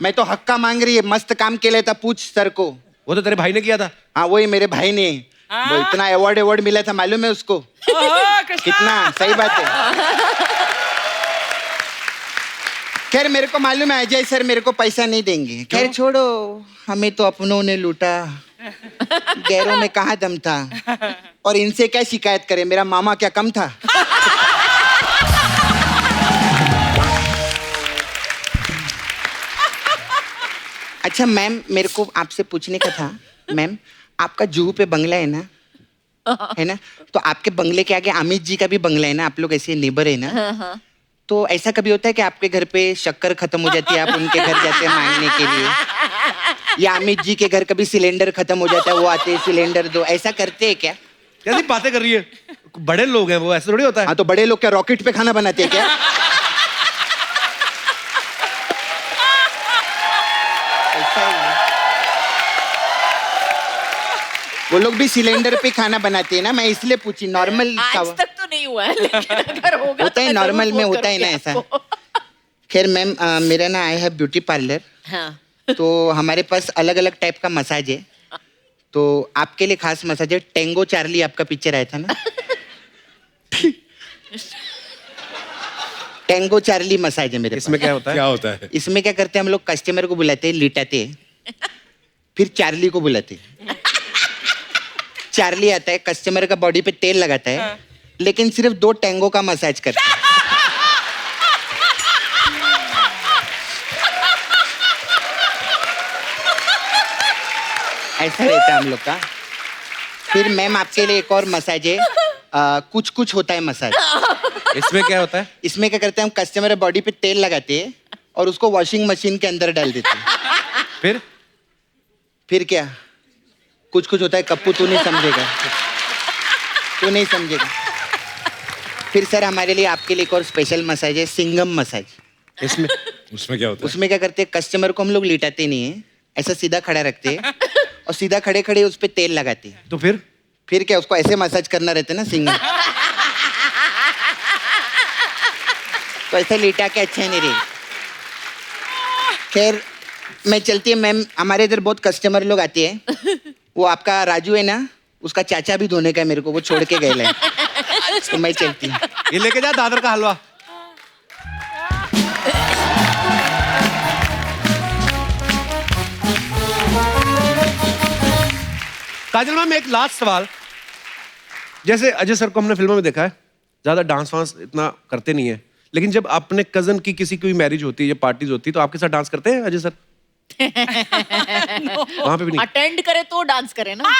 S19: मैं तो हक्का मांग रही है, मस्त काम के लिए था, पूछ सर को।
S10: वो तो तेरे भाई ने किया था।
S19: हाँ वही मेरे भाई ने, वो इतना अवार्ड मिला था, मालूम है उसको? कितना सही बात है। खैर मेरे को मालूम है अजय सर मेरे को पैसा नहीं देंगे। खैर छोड़ो, हमें तो अपनों ने लूटा, गैरों में कहाँ दम था। और इनसे क्या शिकायत करें, मेरा मामा क्या कम था। अच्छा मैम, मेरे को आपसे पूछने का था। मैम, आपका जुहू पे बंगला है ना, है ना? तो आपके बंगले के आगे अमित जी का भी बंगला है ना, आप लोग ऐसे नेबर है ना? तो ऐसा कभी होता है कि आपके घर पे शक्कर खत्म हो जाती है, आप उनके घर जाते हैं मांगने के लिए, या अमित जी के घर कभी सिलेंडर खत्म हो जाता है, वो आते हैं सिलेंडर दो, ऐसा करते हैं क्या?
S10: कैसी बातें कर रही है, बड़े लोग हैं वो, ऐसे थोड़ी होता है।
S19: हाँ तो बड़े लोग क्या रॉकेट पे खाना बनाते हैं क्या? वो लोग भी सिलेंडर पे खाना बनाते हैं ना, मैं इसलिए पूछी। नॉर्मल
S4: आज तक तो नहीं हुआ है, लेकिन अगर होगा
S19: होता है, नॉर्मल में होता है ना ऐसा। खैर मैम, मेरा ना आई हैव ब्यूटी पार्लर।
S4: हाँ।
S19: तो हमारे पास अलग अलग टाइप का मसाज है, तो आपके लिए खास मसाज है। टेंगो चार्ली आपका पिक्चर आया था ना, टेंगो चार्ली मसाज है मेरे।
S10: इसमें क्या होता है?
S11: क्या होता है?
S19: इसमें क्या करते हैं हम लोग, कस्टमर को बुलाते हैं, लिटाते हैं, फिर चार्ली को बुलाते हैं। चार्ली आता है, कस्टमर का बॉडी पे तेल लगाता है, लेकिन सिर्फ 2 टेंगो का मसाज करता है। ऐसा रहता है हम लोग का। फिर मैम आपके लिए एक और मसाज है, कुछ कुछ होता है मसाज।
S10: इसमें क्या होता है?
S19: इसमें क्या करते हैं, हम कस्टमर बॉडी पे तेल लगाते हैं और उसको वॉशिंग मशीन के अंदर डाल देते हैं। फिर क्या कुछ कुछ होता है, कप्पू तू नहीं समझेगा, तू नहीं समझेगा। फिर सर हमारे लिए आपके लिए एक और स्पेशल मसाज है, सिंगम मसाज।
S10: इसमें
S11: उसमें क्या होता है?
S19: उसमें क्या करते हैं, कस्टमर को हम लोग लिटाते नहीं है, ऐसा सीधा खड़ा रखते हैं और सीधा खड़े खड़े उस पर तेल लगाते हैं।
S10: तो फिर
S19: क्या उसको ऐसे मसाज करना रहता है ना, सिंगम। तो ऐसा लिटा के अच्छा नहीं रही। खैर मैं चलती है मैम, हमारे इधर बहुत कस्टमर लोग आते हैं। वो आपका राजू है ना, उसका चाचा भी धोने का है मेरे को, वो छोड़ के गए है। तो मैं चलती हूँ।
S10: ये लेके जा दादर का हलवा। काजल मैम, एक लास्ट सवाल। जैसे अजय सर को हमने फिल्मों में देखा है, ज्यादा डांस वांस इतना करते नहीं है, लेकिन जब अपने कजन की किसी की मैरिज होती है या पार्टीज होती है तो आपके साथ डांस करते हैं अजय सर? वहां पे भी नहीं?
S4: अटेंड करे तो डांस करे ना।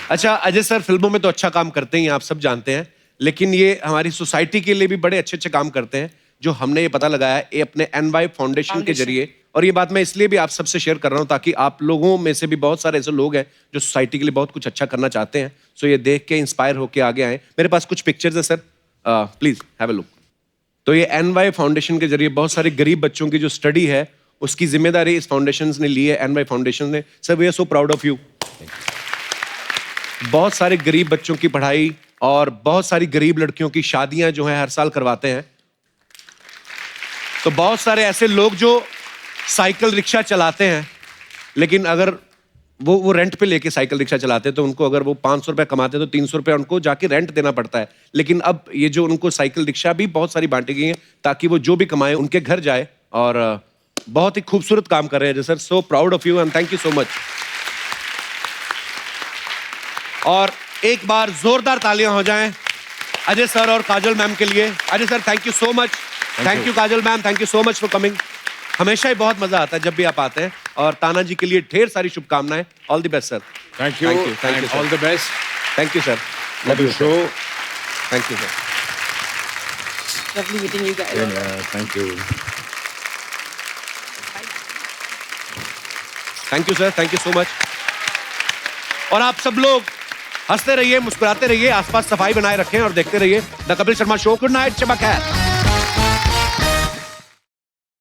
S10: अच्छा अजय सर फिल्मों में तो अच्छा काम करते ही हैं, आप सब जानते हैं, लेकिन ये हमारी सोसाइटी के लिए भी बड़े अच्छे अच्छे काम करते हैं, जो हमने ये पता लगाया है ये अपने NY फाउंडेशन के जरिए। और ये बात मैं इसलिए भी आप सबसे शेयर कर रहा हूँ ताकि आप लोगों में से भी बहुत सारे ऐसे लोग हैं जो सोसाइटी के लिए बहुत कुछ अच्छा करना चाहते हैं। सो ये देख के इंस्पायर होके आगे आए। मेरे पास कुछ पिक्चर्स है sir, please have a look. तो ये NY फाउंडेशन के जरिए बहुत सारे गरीब बच्चों की जो स्टडी है उसकी जिम्मेदारी इस फाउंडेशन ने ली है, NY फाउंडेशन ने। Sir we are so proud of you. बहुत सारे गरीब बच्चों की पढ़ाई और बहुत सारी गरीब लड़कियों की शादियां जो है हर साल करवाते हैं। तो बहुत सारे ऐसे लोग जो साइकिल रिक्शा चलाते हैं, लेकिन अगर वो रेंट पे लेके साइकिल रिक्शा चलाते हैं तो उनको अगर वो 500 रुपये कमाते हैं तो 300 रुपये उनको जाके रेंट देना पड़ता है। लेकिन अब ये जो उनको साइकिल रिक्शा भी बहुत सारी बांटी गई हैं ताकि वो जो भी कमाए उनके घर जाए, और बहुत ही खूबसूरत काम कर रहे हैं sir. So proud of you and thank you so much. और एक बार जोरदार तालियां हो जाएं अजय सर और काजल मैम के लिए। Ajay sir thank you so much. Thank you Kajal ma'am, thank you so much for coming. हमेशा ही बहुत मजा आता है जब भी आप आते हैं, और ताना जी के लिए ढेर सारी शुभकामनाएं। All the best sir.
S11: Thank you, all the best.
S10: Thank you sir.
S11: Love you show.
S10: Thank you sir.
S12: Lovely meeting you guys.
S11: Thank you.
S10: Thank you sir, thank you so much. और आप सब लोग हंसते रहिए, मुस्कुराते रहिए, आसपास सफाई बनाए रखें और देखते रहिए the Kapil Sharma show. Good night, शब खैर।